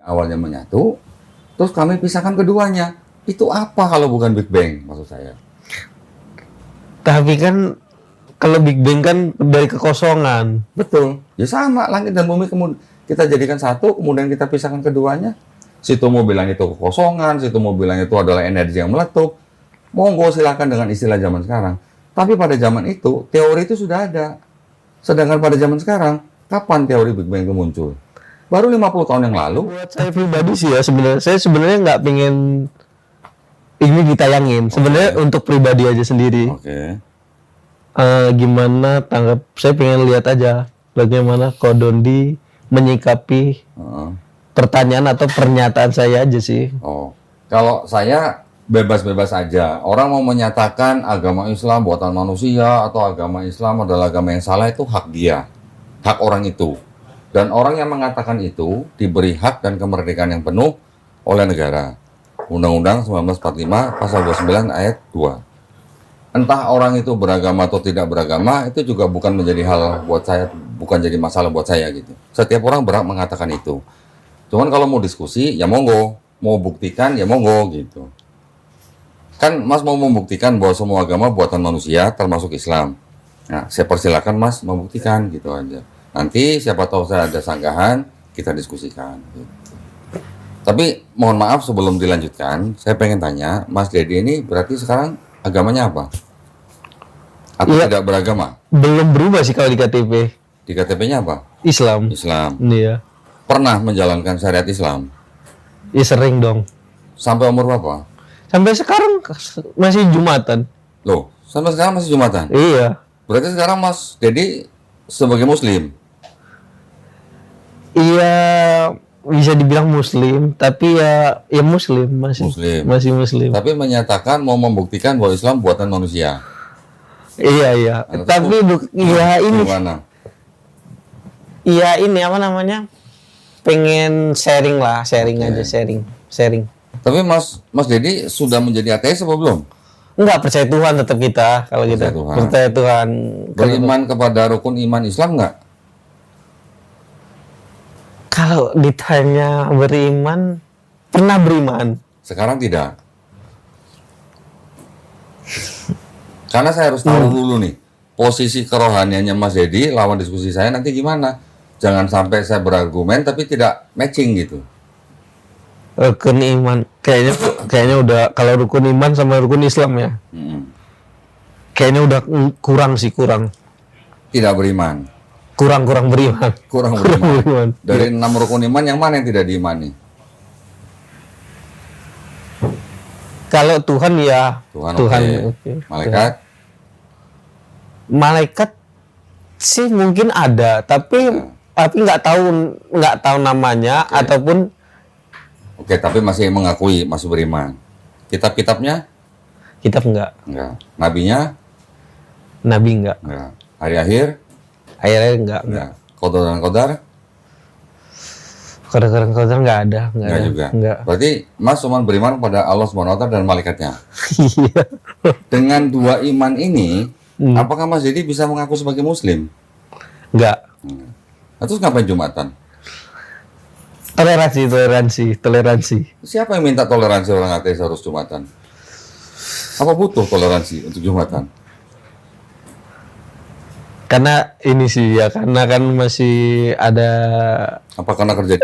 awalnya menyatu, terus kami pisahkan keduanya. Itu apa kalau bukan Big Bang, maksud saya? Tapi kan kalau Big Bang kan dari kekosongan. Betul. Ya sama, langit dan bumi kemudian kita jadikan satu, kemudian kita pisahkan keduanya. Situ mau bilang itu kekosongan, situ mau bilang itu adalah energi yang meletup. Monggo silakan dengan istilah zaman sekarang. Tapi pada zaman itu, teori itu sudah ada. Sedangkan pada zaman sekarang, kapan teori Big Bang itu muncul? Baru 50 tahun yang lalu. Buat saya pribadi sih ya, saya sebenarnya nggak pengen ini ditayangin. Sebenarnya untuk pribadi aja sendiri. Oke. Gimana tanggap? Saya pengen lihat aja bagaimana Kodondi menyikapi pertanyaan atau pernyataan saya aja sih. Oh, kalau saya bebas-bebas aja. Orang mau menyatakan agama Islam buatan manusia atau agama Islam adalah agama yang salah, itu hak dia, hak orang itu. Dan orang yang mengatakan itu diberi hak dan kemerdekaan yang penuh oleh negara. Undang-Undang 1945 pasal 29 ayat 2. Entah orang itu beragama atau tidak beragama, itu juga bukan menjadi hal buat saya, bukan jadi masalah buat saya gitu. Setiap orang berhak mengatakan itu. Cuman kalau mau diskusi, ya monggo. Mau buktikan, ya monggo gitu. Kan Mas mau membuktikan bahwa semua agama buatan manusia, termasuk Islam. Nah, saya persilakan Mas membuktikan gitu aja. Nanti siapa tahu saya ada sanggahan, kita diskusikan. Gitu. Tapi mohon maaf sebelum dilanjutkan, saya pengen tanya, Mas Dedi ini berarti sekarang agamanya apa? Atau Iya, tidak beragama? belum berubah sih kalau di KTP. Di KTP-nya apa? Islam. Islam. Iya. Pernah menjalankan syariat Islam? Ya sering dong. Sampai umur berapa? Sampai sekarang masih Jumatan. Loh, sampai sekarang masih Jumatan? Iya. Berarti sekarang Mas Dedi sebagai Muslim? Iya, bisa dibilang Muslim, tapi ya Muslim masih Muslim. Tapi menyatakan mau membuktikan bahwa Islam buatan manusia. Iya. Tapi ya ini. Gimana? Iya ini apa namanya? Pengen sharing lah, aja, sharing. Tapi Mas Dedi sudah menjadi ateis apa belum? Enggak, percaya Tuhan tetap kita kalau kita. Percaya Tuhan. Beriman kepada rukun iman Islam enggak? Kalau ditanya beriman, pernah beriman. Sekarang tidak. Karena saya harus tahu dulu nih, posisi kerohaniannya Mas Dedi lawan diskusi saya nanti gimana. Jangan sampai saya berargumen tapi tidak matching gitu. Rukun iman, kayaknya udah, kalau rukun iman sama rukun Islam ya. Kayaknya udah kurang. Tidak beriman. Kurang beriman. Kurang beriman. Dari 6 rukun iman yang mana yang tidak diimani? Kalau Tuhan ya Tuhan. Okay. Malaikat? Malaikat sih mungkin ada, tapi nggak tahu namanya ataupun. Oke, tapi masih mengakui, masih beriman. Kitab-kitabnya? Kitab enggak. Nabinya? Nabi enggak. Hari akhir? Akhirnya enggak. Qadar dan qadar? Qadar enggak ada. Enggak juga. Enggak. Berarti Mas cuma beriman pada Allah SWT dan malaikatnya. Iya. Dengan 2 iman ini, apakah Mas Dedi bisa mengaku sebagai Muslim? Enggak. Terus ngapain Jumatan? Toleransi. Siapa yang minta toleransi orang ateis harus Jumatan? Apa butuh toleransi untuk Jumatan? Karena ini sih ya, karena kan masih ada. Apa karena kerja?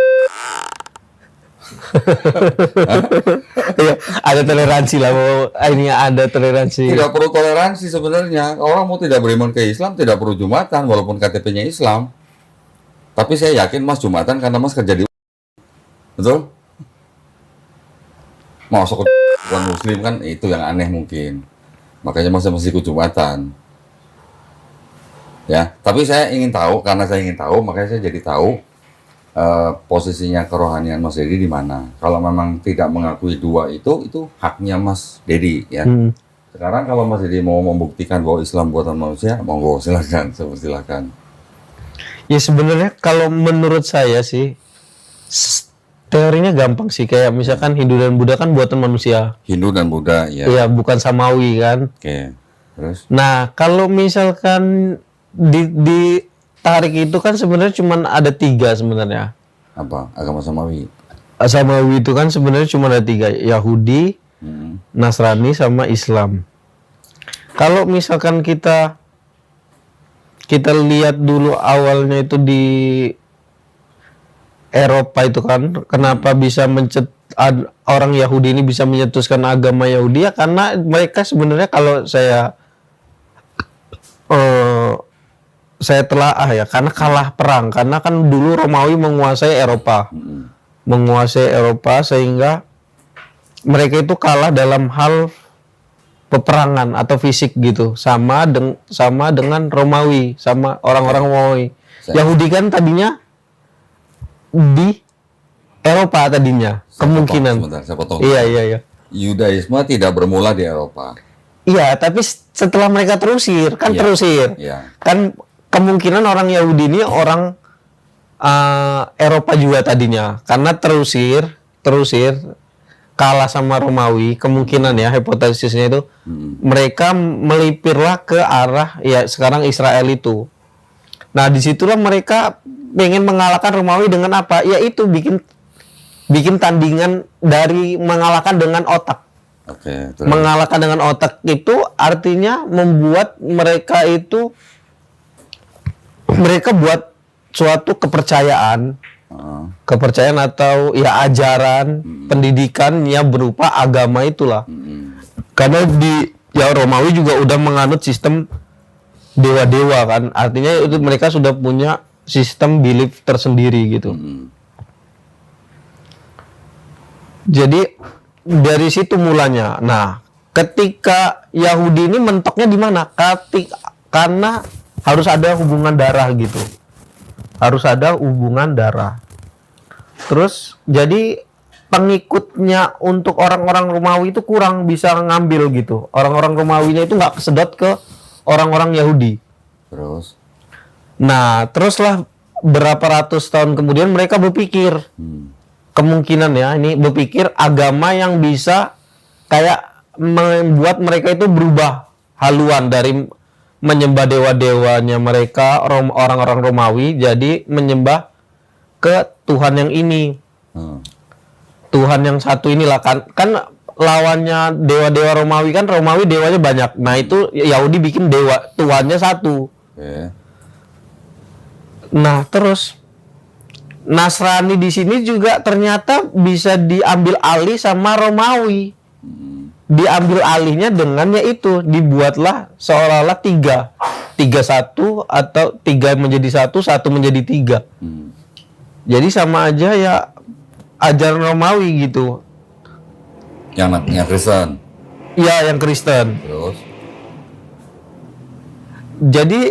Ya, ada toleransi lah, ini ada toleransi. Tidak perlu toleransi sebenarnya. Orang mau tidak beriman ke Islam tidak perlu Jumatan walaupun KTP-nya Islam. Tapi saya yakin Mas Jumatan karena Mas kerja di. Betul? Masuk ke bukan Muslim kan itu yang aneh mungkin. Makanya Mas masih ikut Jumatan. Ya, tapi saya ingin tahu, karena saya ingin tahu, makanya saya jadi tahu posisinya kerohanian Mas Dedi di mana. Kalau memang tidak mengakui 2 itu haknya Mas Dedi ya. Sekarang kalau Mas Dedi mau membuktikan bahwa Islam buatan manusia, monggo silakan. Ya sebenarnya kalau menurut saya sih teorinya gampang sih, kayak misalkan Hindu dan Buddha kan buatan manusia. Hindu dan Buddha ya. Iya, bukan samawi kan. Oke. Terus? Nah, kalau misalkan ditarik itu kan sebenarnya cuma ada 3 sebenarnya. Apa? Agama samawi. Samawi itu kan sebenarnya cuma ada 3, Yahudi, Nasrani, sama Islam. Kalau misalkan kita lihat dulu awalnya itu di Eropa itu kan, kenapa bisa orang Yahudi ini bisa mencetuskan agama Yahudi ya karena mereka sebenarnya kalau saya telaah ya, karena kalah perang, karena kan dulu Romawi menguasai Eropa. Sehingga mereka itu kalah dalam hal peperangan atau fisik gitu, sama dengan Romawi, sama orang-orang Romawi. Yahudi kan tadinya di Eropa tadinya, kemungkinan. Saya potong. Iya. Yudaisme tidak bermula di Eropa. Iya, tapi setelah mereka terusir, Iya. kan kemungkinan orang Yahudi ini orang Eropa juga tadinya, karena terusir kalah sama Romawi, kemungkinan ya hipotesisnya itu mereka melipirlah ke arah ya sekarang Israel itu. Nah disitulah mereka pengen mengalahkan Romawi dengan apa? Yaitu bikin tandingan dari mengalahkan dengan otak. Oke. Mengalahkan dengan otak itu artinya membuat mereka buat suatu kepercayaan atau ya ajaran pendidikan yang berupa agama itulah. Karena di Romawi juga udah menganut sistem dewa-dewa kan, artinya itu mereka sudah punya sistem belief tersendiri gitu. Jadi dari situ mulanya. Nah, ketika Yahudi ini mentoknya di mana? Karena harus ada hubungan darah gitu. Harus ada hubungan darah. Terus jadi pengikutnya untuk orang-orang Romawi itu kurang bisa ngambil gitu. Orang-orang Romawinya itu nggak kesedot ke orang-orang Yahudi. Terus? Nah, teruslah berapa ratus tahun kemudian mereka berpikir, kemungkinan ya, ini berpikir agama yang bisa kayak membuat mereka itu berubah haluan dari menyembah dewa-dewanya mereka, orang-orang Romawi, jadi menyembah ke Tuhan yang ini. Tuhan yang satu inilah kan lawannya dewa-dewa Romawi kan, Romawi dewanya banyak. Nah itu Yahudi bikin dewa Tuhannya satu. Nah terus Nasrani di sini juga ternyata bisa diambil alih sama Romawi. Diambil alihnya dengan yaitu dibuatlah seolah-olah tiga satu atau 3 menjadi 1 menjadi 3. Jadi sama aja ya ajaran Romawi gitu. Yang Kristen. Iya, yang Kristen. Terus? Jadi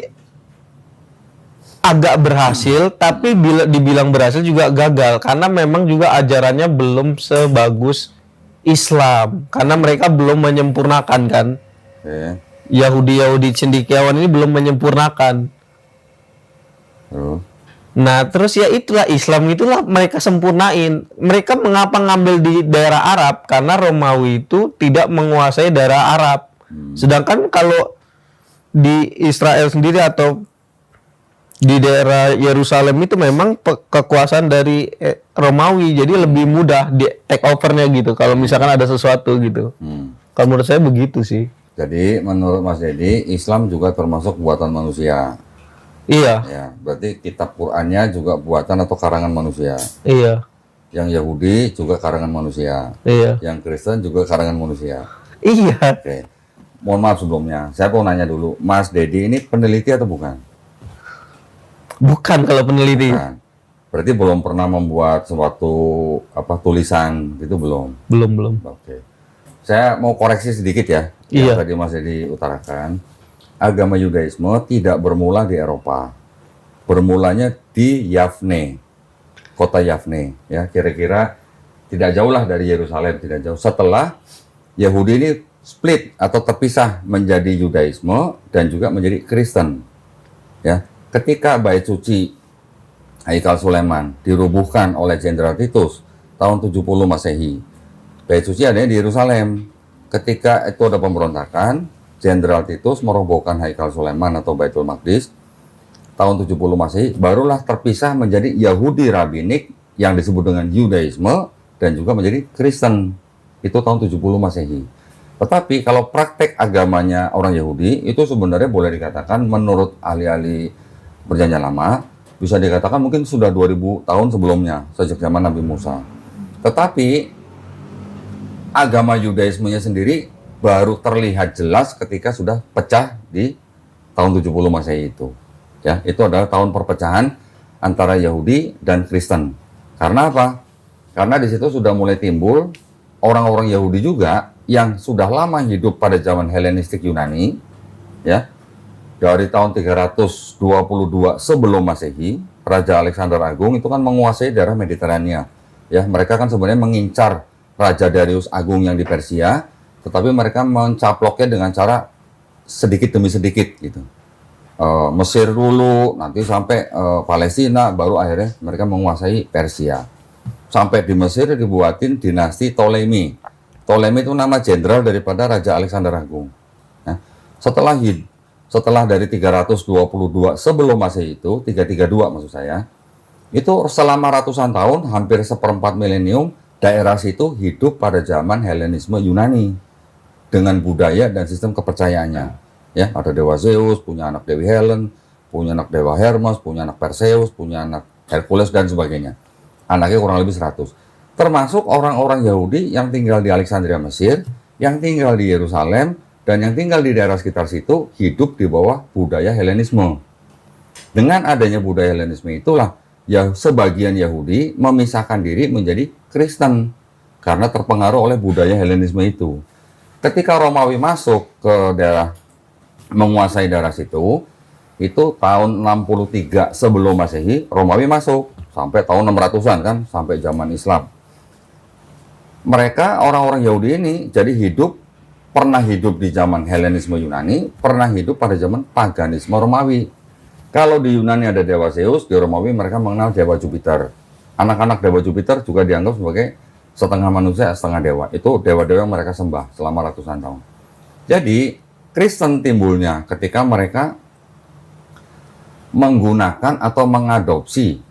agak berhasil, tapi bila dibilang berhasil juga gagal karena memang juga ajarannya belum sebagus Islam karena mereka belum menyempurnakan kan. Yahudi cendekiawan ini belum menyempurnakan. Nah terus ya itulah Islam itulah mereka sempurnain. Mereka mengapa ngambil di daerah Arab? Karena Romawi itu tidak menguasai daerah Arab. Sedangkan kalau di Israel sendiri atau di daerah Yerusalem itu memang kekuasaan dari Romawi, jadi lebih mudah di take overnya gitu. Kalau misalkan ada sesuatu gitu. Kalau menurut saya begitu sih. Jadi menurut Mas Dedi, Islam juga termasuk buatan manusia. Iya. Ya, berarti kitab Qur'annya juga buatan atau karangan manusia. Iya. Yang Yahudi juga karangan manusia. Iya. Yang Kristen juga karangan manusia. Iya. Oke. Mohon maaf sebelumnya, saya mau nanya dulu, Mas Dedi ini peneliti atau bukan? Bukan kalau peneliti. Bukan. Berarti belum pernah membuat suatu tulisan gitu belum? Belum. Oke. Saya mau koreksi sedikit ya. Iya. Yang tadi Mas Dedi utarakan. Agama Yudaisme tidak bermula di Eropa. Bermulanya di Yavne, kota Yavne, ya kira-kira tidak jauh lah dari Yerusalem, tidak jauh. Setelah Yahudi ini split atau terpisah menjadi Yudaisme dan juga menjadi Kristen, ya. Ketika Bait Suci Haikal Sulaiman dirubuhkan oleh Jenderal Titus tahun 70 Masehi, Bait Suci adanya di Yerusalem. Ketika itu ada pemberontakan, Jenderal Titus merobohkan Haikal Sulaiman atau Baitul Maqdis tahun 70 Masehi, barulah terpisah menjadi Yahudi Rabinik yang disebut dengan Yudaisme dan juga menjadi Kristen. Itu tahun 70 Masehi. Tetapi kalau praktek agamanya orang Yahudi itu sebenarnya boleh dikatakan menurut ahli-ahli Perjanjian Lama bisa dikatakan mungkin sudah 2000 tahun sebelumnya, sejak zaman Nabi Musa. Tetapi agama Yudaismenya sendiri baru terlihat jelas ketika sudah pecah di tahun 70 Masehi itu. Ya, itu adalah tahun perpecahan antara Yahudi dan Kristen. Karena apa? Karena di situ sudah mulai timbul orang-orang Yahudi juga yang sudah lama hidup pada zaman Helenistik Yunani, ya. Dari tahun 322 sebelum Masehi, Raja Alexander Agung itu kan menguasai daerah Mediterania. Ya, mereka kan sebenarnya mengincar Raja Darius Agung yang di Persia, tetapi mereka mencaploknya dengan cara sedikit demi sedikit gitu. Mesir dulu, nanti sampai Palestina, baru akhirnya mereka menguasai Persia. Sampai di Mesir dibuatin dinasti Ptolemy. Ptolemy itu nama jenderal daripada Raja Alexander Agung. Nah, setelah dari 322 sebelum Masehi itu, 332 maksud saya, itu selama ratusan tahun, hampir seperempat milenium, daerah situ hidup pada zaman Helenisme Yunani dengan budaya dan sistem kepercayaannya. Ya, ada dewa Zeus, punya anak Dewi Helen, punya anak dewa Hermes, punya anak Perseus, punya anak Hercules dan sebagainya. Anaknya kurang lebih 100. Termasuk orang-orang Yahudi yang tinggal di Alexandria Mesir, yang tinggal di Yerusalem, dan yang tinggal di daerah sekitar situ hidup di bawah budaya Helenisme. Dengan adanya budaya Helenisme itulah ya sebagian Yahudi memisahkan diri menjadi Kristen karena terpengaruh oleh budaya Helenisme itu. Ketika Romawi masuk ke daerah menguasai daerah situ, itu tahun 63 sebelum Masehi, Romawi masuk sampai tahun 600-an kan, sampai zaman Islam. Mereka orang-orang Yahudi ini jadi pernah hidup di zaman Helenisme Yunani, pernah hidup pada zaman paganisme Romawi. Kalau di Yunani ada dewa Zeus, di Romawi mereka mengenal dewa Jupiter. Anak-anak dewa Jupiter juga dianggap sebagai setengah manusia, setengah dewa. Itu dewa-dewa yang mereka sembah selama ratusan tahun. Jadi, Kristen timbulnya ketika mereka menggunakan atau mengadopsi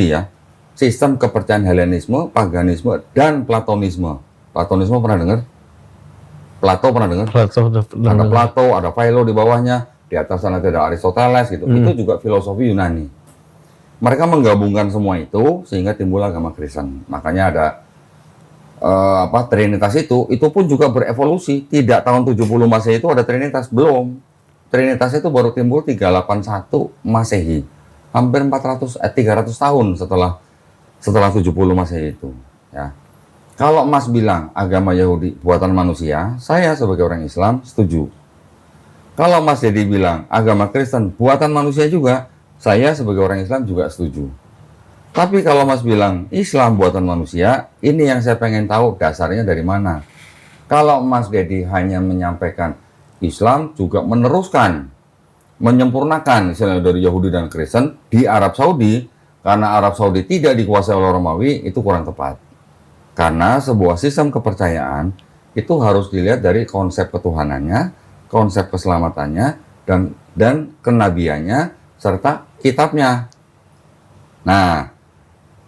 ya, sistem kepercayaan Helenisme, paganisme, dan Platonisme. Platonisme pernah dengar? Plato pernah dengar? Ada Plato, ada Philo di bawahnya, di atas sana ada Aristoteles gitu. Itu juga filosofi Yunani. Mereka menggabungkan semua itu sehingga timbul agama Kristen. Makanya ada Trinitas itu pun juga berevolusi. Tidak tahun 70 Masehi itu ada Trinitas, belum. Trinitas itu baru timbul 381 Masehi. Hampir 300 tahun setelah 70 Masehi itu, ya. Kalau Mas bilang agama Yahudi buatan manusia, saya sebagai orang Islam setuju. Kalau Mas Dedi bilang agama Kristen buatan manusia juga, saya sebagai orang Islam juga setuju. Tapi kalau Mas bilang Islam buatan manusia, ini yang saya pengen tahu dasarnya dari mana. Kalau Mas Dedi hanya menyampaikan Islam juga meneruskan, menyempurnakan misalnya dari Yahudi dan Kristen di Arab Saudi, karena Arab Saudi tidak dikuasai oleh Romawi, itu kurang tepat. Karena sebuah sistem kepercayaan itu harus dilihat dari konsep ketuhanannya, konsep keselamatannya, dan kenabiannya, serta kitabnya. Nah,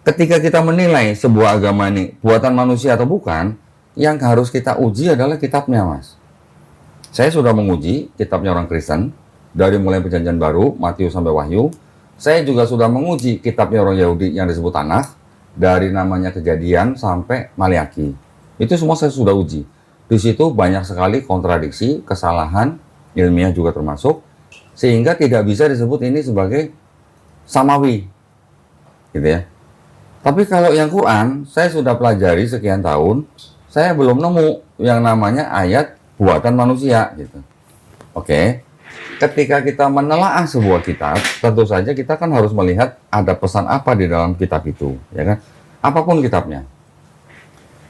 ketika kita menilai sebuah agama ini buatan manusia atau bukan, yang harus kita uji adalah kitabnya, Mas. Saya sudah menguji kitabnya orang Kristen, dari mulai Perjanjian Baru, Matius sampai Wahyu. Saya juga sudah menguji kitabnya orang Yahudi yang disebut Tanakh, dari namanya Kejadian sampai Maliaki. Itu semua saya sudah uji. Di situ banyak sekali kontradiksi, kesalahan, ilmiah juga termasuk, sehingga tidak bisa disebut ini sebagai samawi. Gitu ya. Tapi kalau yang Quran, saya sudah pelajari sekian tahun, saya belum nemu yang namanya ayat buatan manusia gitu. Oke. Ketika kita menelaah sebuah kitab, tentu saja kita kan harus melihat ada pesan apa di dalam kitab itu, ya kan? Apapun kitabnya.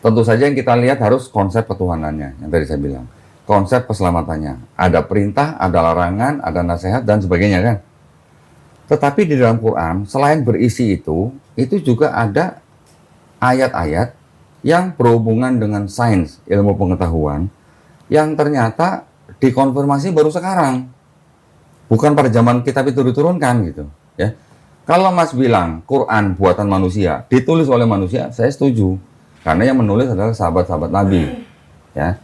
Tentu saja yang kita lihat harus konsep ketuhanannya, yang tadi saya bilang. Konsep keselamatannya. Ada perintah, ada larangan, ada nasihat, dan sebagainya kan? Tetapi di dalam Quran, selain berisi itu juga ada ayat-ayat yang berhubungan dengan sains, ilmu pengetahuan, yang ternyata dikonfirmasi baru sekarang. Bukan pada zaman kitab itu diturunkan gitu, ya. Kalau Mas bilang Quran buatan manusia, ditulis oleh manusia, saya setuju. Karena yang menulis adalah sahabat-sahabat Nabi, ya.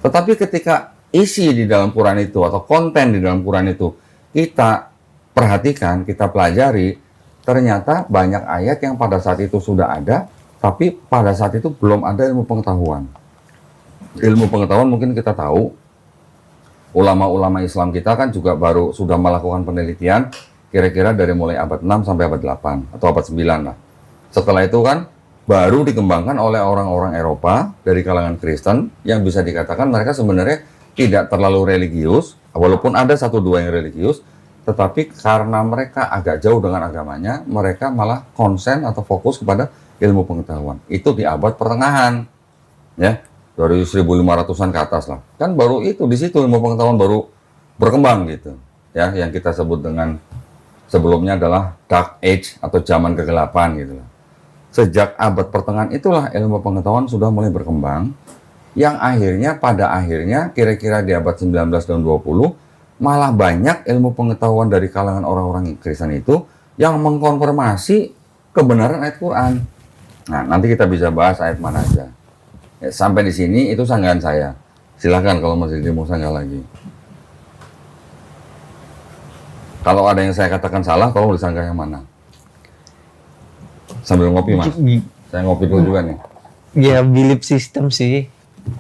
Tetapi ketika isi di dalam Quran itu atau konten di dalam Quran itu kita perhatikan, kita pelajari, ternyata banyak ayat yang pada saat itu sudah ada, tapi pada saat itu belum ada ilmu pengetahuan. Ilmu pengetahuan mungkin kita tahu, ulama-ulama Islam kita kan juga baru sudah melakukan penelitian kira-kira dari mulai abad 6 sampai abad 8 atau abad 9 lah. Setelah itu kan baru dikembangkan oleh orang-orang Eropa dari kalangan Kristen yang bisa dikatakan mereka sebenarnya tidak terlalu religius, walaupun ada satu dua yang religius, tetapi karena mereka agak jauh dengan agamanya, mereka malah konsen atau fokus kepada ilmu pengetahuan. Itu di abad pertengahan, ya, dari 1500-an ke atas lah. Kan baru itu, di situ ilmu pengetahuan baru berkembang gitu, ya, yang kita sebut dengan sebelumnya adalah Dark Age atau zaman kegelapan gitu lah. Sejak abad pertengahan itulah ilmu pengetahuan sudah mulai berkembang, yang akhirnya pada akhirnya kira-kira di abad 19 dan 20 malah banyak ilmu pengetahuan dari kalangan orang-orang Kristen itu yang mengkonfirmasi kebenaran ayat Quran. Nah, nanti kita bisa bahas ayat mana aja. Ya, sampai di sini itu sanggahan saya. Silahkan kalau masih mau sanggah lagi. Kalau ada yang saya katakan salah, tolong disanggah yang mana. Sambil ngopi, Mas. Saya ngopi dulu juga nih. Ya, belief system sih.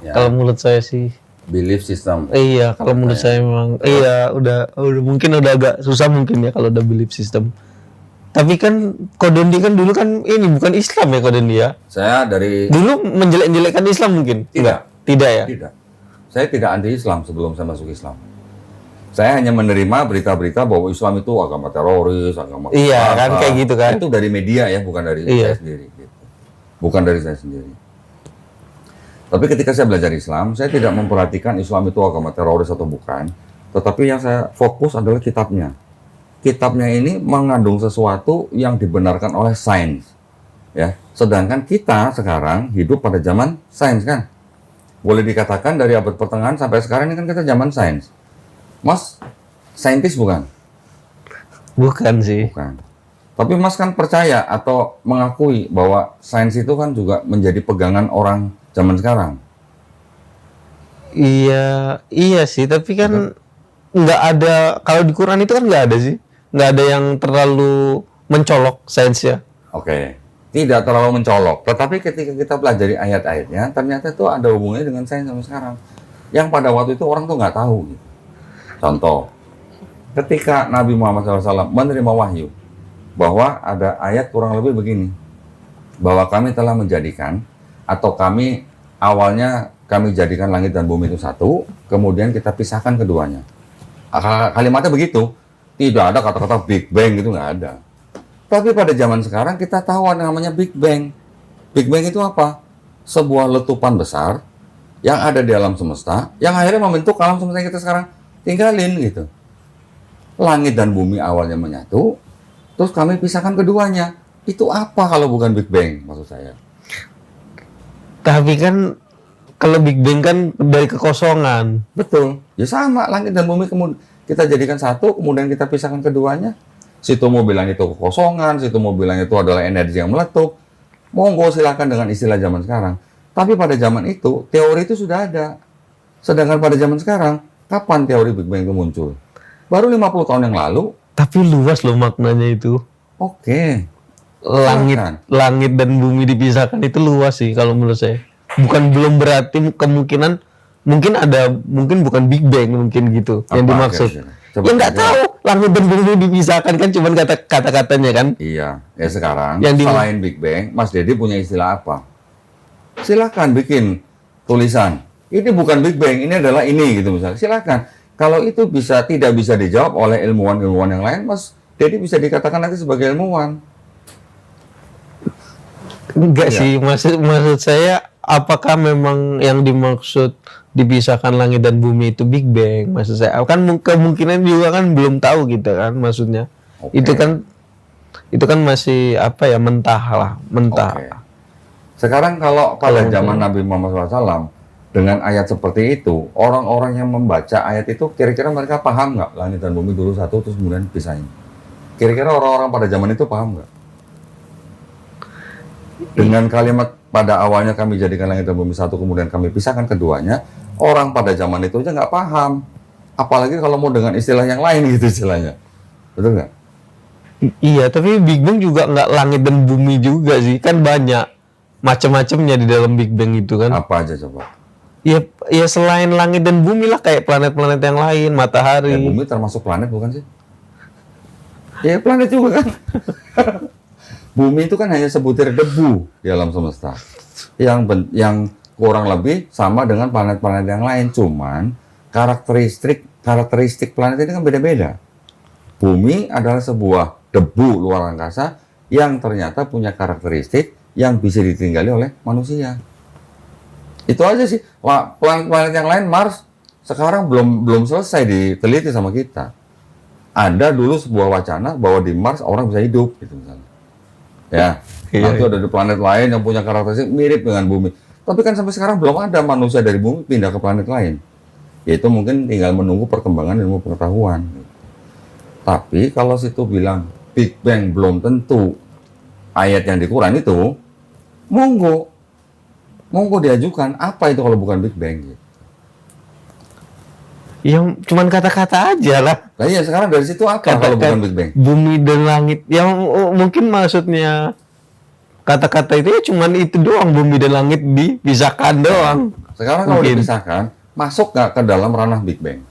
Ya. Kalau menurut saya sih. Belief system. Iya, kalau menurut saya memang iya udah mungkin udah agak susah mungkin ya kalau udah belief system. Tapi kan Kodendi kan dulu kan ini bukan Islam ya Kodendi ya. Saya dari Dulu menjelek-jelekkan Islam mungkin? Tidak. Tidak ya? Tidak. Saya tidak anti Islam sebelum saya masuk Islam. Saya hanya menerima berita-berita bahwa Islam itu agama teroris, agama Iya, kan kayak gitu kan. Itu dari media ya, bukan dari Iya. saya sendiri. Gitu. Bukan dari saya sendiri. Tapi ketika saya belajar Islam, saya tidak memperhatikan Islam itu agama teroris atau bukan. Tetapi yang saya fokus adalah kitabnya. Kitabnya ini mengandung sesuatu yang dibenarkan oleh sains. Ya, sedangkan kita sekarang hidup pada zaman sains kan. Boleh dikatakan dari abad pertengahan sampai sekarang ini kan kita zaman sains. Mas, saintis bukan? Bukan sih. Bukan. Tapi Mas kan percaya atau mengakui bahwa sains itu kan juga menjadi pegangan orang zaman sekarang. Iya, iya sih, tapi kan nggak ada, kalau di Quran itu kan nggak ada sih. Nggak ada yang terlalu mencolok sainsnya. Oke, tidak terlalu mencolok. Tetapi ketika kita pelajari ayat-ayatnya, ternyata itu ada hubungannya dengan sains sama sekarang. Yang pada waktu itu orang tuh nggak tahu. Gitu. Contoh, ketika Nabi Muhammad SAW menerima wahyu, bahwa ada ayat kurang lebih begini, bahwa kami telah menjadikan, atau kami awalnya kami jadikan langit dan bumi itu satu, kemudian kita pisahkan keduanya. Kalimatnya begitu, tidak ada kata-kata Big Bang, itu nggak ada. Tapi pada zaman sekarang kita tahu ada namanya Big Bang. Big Bang itu apa? Sebuah letupan besar yang ada di alam semesta, yang akhirnya membentuk alam semesta yang kita sekarang tinggalin gitu. Langit dan bumi awalnya menyatu, terus kami pisahkan keduanya. Itu apa kalau bukan Big Bang, maksud saya? Tapi kan kalau Big Bang kan dari kekosongan. Betul. Ya sama, langit dan bumi kemudian kita jadikan satu, kemudian kita pisahkan keduanya. Situ mau bilang itu kekosongan, situ mau bilang itu adalah energi yang meletup. Monggo silakan dengan istilah zaman sekarang. Tapi pada zaman itu, teori itu sudah ada. Sedangkan pada zaman sekarang, kapan teori Big Bang itu muncul? Baru 50 tahun yang lalu. Tapi luas loh maknanya itu. Oke. Langit dan bumi dipisahkan itu luas sih kalau menurut saya. Belum berarti kemungkinan mungkin bukan Big Bang mungkin gitu yang dimaksud. Ya nggak tahu, langit dan bumi dipisahkan kan cuman kata-katanya kan. Iya, ya sekarang selain Big Bang, Mas Dedi punya istilah apa? Silakan bikin tulisan. Ini bukan Big Bang, ini adalah ini gitu misalnya. Silakan. Kalau itu tidak bisa dijawab oleh ilmuwan-ilmuwan yang lain, Mas Dedi bisa dikatakan nanti sebagai ilmuwan. Enggak sih, maksud saya apakah memang yang dimaksud dipisahkan langit dan bumi itu Big Bang? Maksud saya kan kemungkinan juga kan belum tahu gitu kan maksudnya. Oke. Itu kan masih apa ya, mentah. Oke. Sekarang kalau pada zaman Nabi Muhammad SAW dengan ayat seperti itu, orang-orang yang membaca ayat itu kira-kira mereka paham nggak langit dan bumi dulu satu terus kemudian pisahin? Kira-kira orang-orang pada zaman itu paham nggak? Dengan kalimat pada awalnya kami jadikan langit dan bumi satu, kemudian kami pisahkan keduanya, orang pada zaman itu aja nggak paham. Apalagi kalau mau dengan istilah yang lain gitu istilahnya. Betul nggak? Iya, tapi Big Bang juga nggak langit dan bumi juga sih, kan banyak macam-macamnya di dalam Big Bang itu kan. Apa aja coba? Ya, ya selain langit dan bumi lah, kayak planet-planet yang lain, matahari. Ya, bumi termasuk planet bukan sih? Ya planet juga kan. Bumi itu kan hanya sebutir debu di alam semesta. Yang kurang lebih sama dengan planet-planet yang lain, cuman karakteristik planet ini kan beda-beda. Bumi adalah sebuah debu luar angkasa yang ternyata punya karakteristik yang bisa ditinggali oleh manusia. Itu aja sih. Planet-planet yang lain, Mars, sekarang belum selesai diteliti sama kita. Ada dulu sebuah wacana bahwa di Mars orang bisa hidup, gitu misalnya. Ya, nanti ada di planet lain yang punya karakteristik mirip dengan bumi. Tapi kan sampai sekarang belum ada manusia dari bumi pindah ke planet lain. Yaitu mungkin tinggal menunggu perkembangan ilmu pengetahuan. Tapi kalau situ bilang Big Bang belum tentu ayat yang di Quran itu, monggo diajukan. Apa itu kalau bukan Big Bang? Gitu. Ya cuman kata-kata aja lah. Nah iya, sekarang dari situ apa kalau bukan Big Bang? Bumi dan langit. Yang mungkin maksudnya kata-kata itu ya cuman itu doang, bumi dan langit dipisahkan doang. Sekarang kalau dipisahkan, masuk nggak ke dalam ranah Big Bang?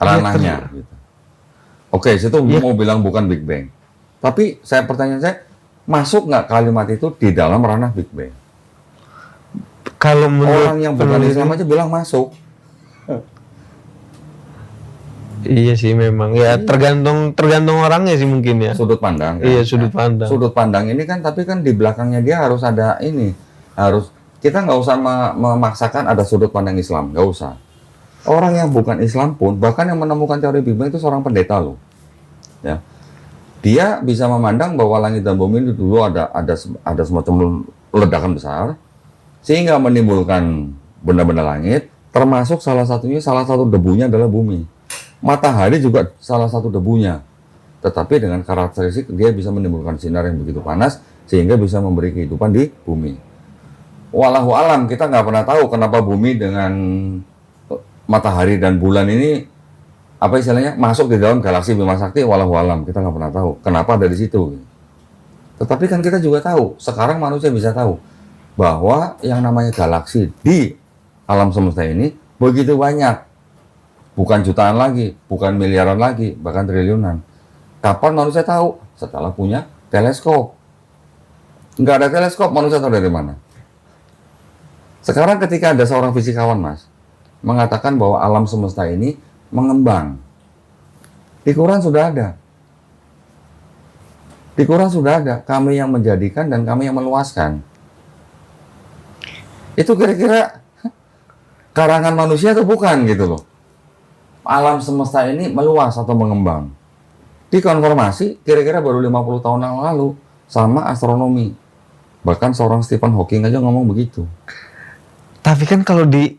Ranahnya. Gitu. Oke, situ mau bilang bukan Big Bang. Tapi pertanyaan saya, masuk nggak kalimat itu di dalam ranah Big Bang? Kalau menurut orang yang bukan Islam aja bilang masuk. Iya sih memang ya, tergantung orangnya sih mungkin ya. Sudut pandang. Kan? Iya, sudut pandang. Sudut pandang ini kan, tapi kan di belakangnya dia harus ada ini, harus kita nggak usah memaksakan ada sudut pandang Islam, nggak usah. Orang yang bukan Islam pun, bahkan yang menemukan teori Big Bang itu seorang pendeta loh, ya. Dia bisa memandang bahwa langit dan bumi itu dulu ada semacam ledakan besar, sehingga menimbulkan benda-benda langit, termasuk salah satu debunya adalah bumi. Matahari juga salah satu debunya, tetapi dengan karakteristik dia bisa menimbulkan sinar yang begitu panas sehingga bisa memberi kehidupan di bumi. Wallahu alam, kita nggak pernah tahu kenapa bumi dengan matahari dan bulan ini apa istilahnya masuk di dalam galaksi Bima Sakti. Wallahu alam, kita nggak pernah tahu kenapa ada di situ. Tetapi kan kita juga tahu, sekarang manusia bisa tahu bahwa yang namanya galaksi di alam semesta ini begitu banyak. Bukan jutaan lagi, bukan miliaran lagi, bahkan triliunan. Kapan manusia tahu? Setelah punya teleskop. Nggak ada teleskop, manusia tahu dari mana? Sekarang ketika ada seorang fisikawan, Mas, mengatakan bahwa alam semesta ini mengembang. Di Quran sudah ada. Di Quran sudah ada. Kami yang menjadikan dan kami yang meluaskan. Itu kira-kira karangan manusia atau bukan gitu loh. Alam semesta ini meluas atau mengembang. Dikonfirmasi kira-kira baru 50 tahun yang lalu sama astronomi. Bahkan seorang Stephen Hawking aja ngomong begitu. Tapi kan kalau di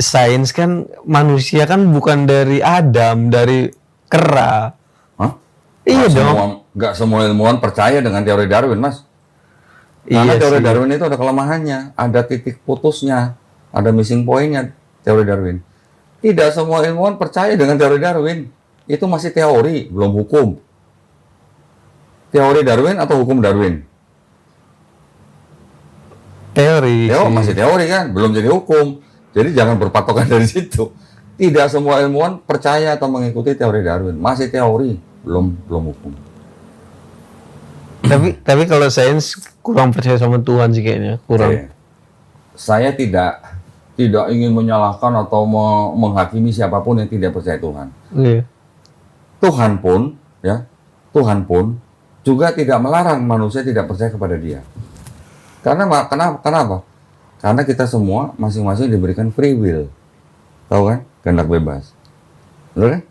sains kan manusia kan bukan dari Adam, dari kera. Hah? Iya dong. Nggak semua ilmuwan percaya dengan teori Darwin, Mas. Karena Iya teori sih. Darwin itu ada kelemahannya, ada titik putusnya, ada missing point-nya teori Darwin. Tidak semua ilmuwan percaya dengan teori Darwin. Itu masih teori, belum hukum. Teori Darwin atau hukum Darwin? Teori. Masih teori kan, belum jadi hukum. Jadi jangan berpatokan dari situ. Tidak semua ilmuwan percaya atau mengikuti teori Darwin. Masih teori, belum hukum. Tapi kalau sains kurang percaya sama Tuhan sih kayaknya, kurang. Saya tidak ingin menyalahkan atau menghakimi siapapun yang tidak percaya Tuhan. Iya. Tuhan pun juga tidak melarang manusia tidak percaya kepada Dia. Kenapa? Karena kita semua masing-masing diberikan free will. Tahu kan? Kehendak bebas. Betul kan?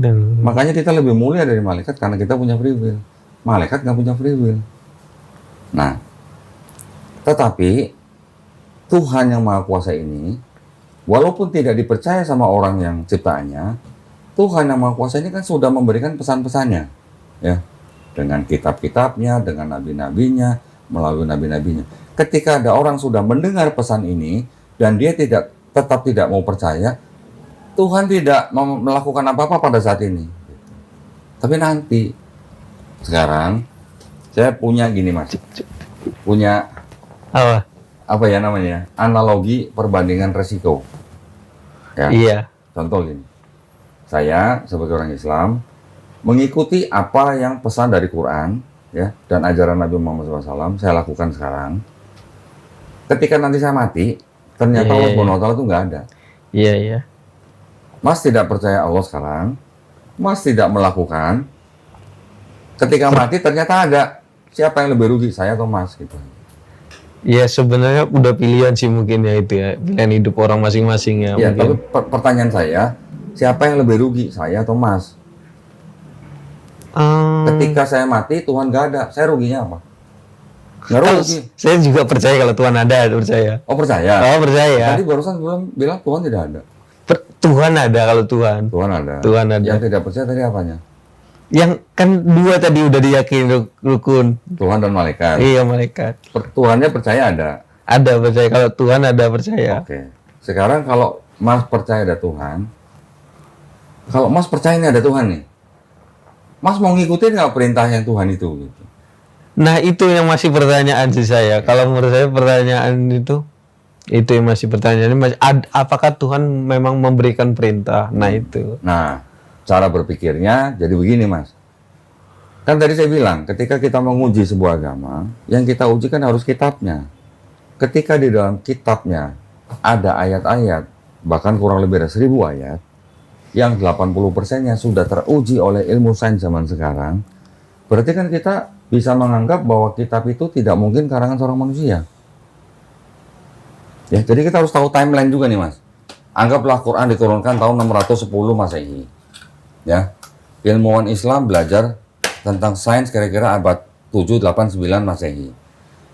Dan Makanya kita lebih mulia dari malaikat karena kita punya free will. Malaikat nggak punya free will. Nah, tetapi Tuhan yang Maha Kuasa ini, walaupun tidak dipercaya sama orang yang ciptaannya, Tuhan yang Maha Kuasa ini kan sudah memberikan pesan-pesannya, ya, dengan kitab-kitabnya, dengan nabi-nabinya, melalui nabi-nabinya. Ketika ada orang sudah mendengar pesan ini dan dia tetap tidak mau percaya, Tuhan tidak melakukan apa-apa pada saat ini. Tapi nanti, sekarang saya punya gini Mas, punya apa ya namanya, analogi perbandingan resiko. Ya. Iya. Contoh gini, saya sebagai orang Islam mengikuti apa yang pesan dari Quran, ya, dan ajaran Nabi Muhammad SAW saya lakukan sekarang. Ketika nanti saya mati, ternyata Allah Subhanahu wa Ta'ala itu nggak ada. Iya, iya. Mas tidak percaya Allah sekarang, Mas tidak melakukan. Ketika mati ternyata ada. Siapa yang lebih rugi, saya atau Mas gitu. Ya sebenarnya udah pilihan sih mungkin ya itu ya, pilihan hidup orang masing-masing ya. Ya, tapi mungkin. pertanyaan saya, siapa yang lebih rugi, saya atau Mas? Ketika saya mati, Tuhan nggak ada, saya ruginya apa? Nggak rugi. Saya juga percaya kalau Tuhan ada, percaya. Oh percaya? Oh percaya. Tadi barusan bilang Tuhan tidak ada. Tuhan ada kalau Tuhan. Tuhan ada. Tuhan ada. Yang tidak percaya tadi apanya? Yang kan dua tadi udah diyakini rukun. Tuhan dan malaikat. Iya malaikat. Tuhannya percaya ada. Ada percaya, kalau Tuhan ada percaya. Oke. Sekarang kalau Mas percaya ada Tuhan, kalau Mas percaya ini ada Tuhan nih, Mas mau ngikutin nggak perintah yang Tuhan itu? Gitu. Nah itu yang masih pertanyaan sih saya. Kalau menurut saya pertanyaan itu yang masih pertanyaan. Apakah Tuhan memang memberikan perintah? Nah itu. Nah, cara berpikirnya jadi begini Mas. Kan tadi saya bilang, ketika kita menguji sebuah agama, yang kita uji kan harus kitabnya. Ketika di dalam kitabnya ada ayat-ayat, bahkan kurang lebih ada 1000 ayat, yang 80%-nya sudah teruji oleh ilmu sains zaman sekarang, berarti kan kita bisa menganggap bahwa kitab itu tidak mungkin karangan seorang manusia. Ya, jadi kita harus tahu timeline juga nih Mas. Anggaplah Quran diturunkan tahun 610 Masehi. Ya. Ilmuwan Islam belajar tentang sains kira-kira abad 7, 8, 9 Masehi.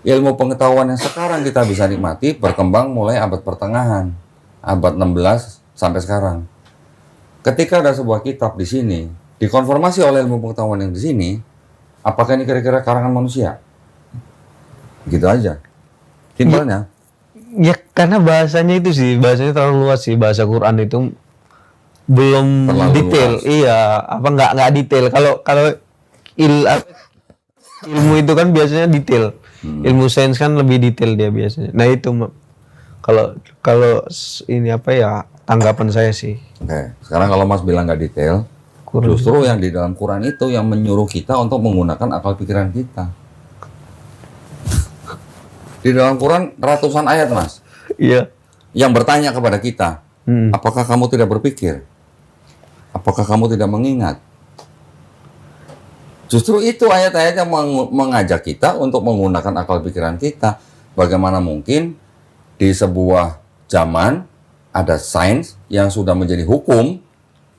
Ilmu pengetahuan yang sekarang kita bisa nikmati berkembang mulai abad pertengahan, abad 16 sampai sekarang. Ketika ada sebuah kitab di sini, dikonfirmasi oleh ilmu pengetahuan yang di sini, apakah ini kira-kira karangan manusia? Gitu aja. Simpelnya. Ya karena bahasanya itu sih, bahasanya terlalu luas sih, bahasa Quran itu belum Terlalu detail. luas. Iya, apa nggak detail. Kalau ilmu itu kan biasanya detail. Ilmu sains kan lebih detail dia biasanya. Nah itu kalau ini apa ya tanggapan saya sih. Oke, sekarang kalau Mas bilang nggak detail, justru yang di dalam Quran itu yang menyuruh kita untuk menggunakan akal pikiran kita. Di dalam Quran ratusan ayat Mas, Iya. yang bertanya kepada kita, apakah kamu tidak berpikir? Apakah kamu tidak mengingat? Justru itu ayat-ayat yang mengajak kita untuk menggunakan akal pikiran kita. Bagaimana mungkin di sebuah zaman ada sains yang sudah menjadi hukum,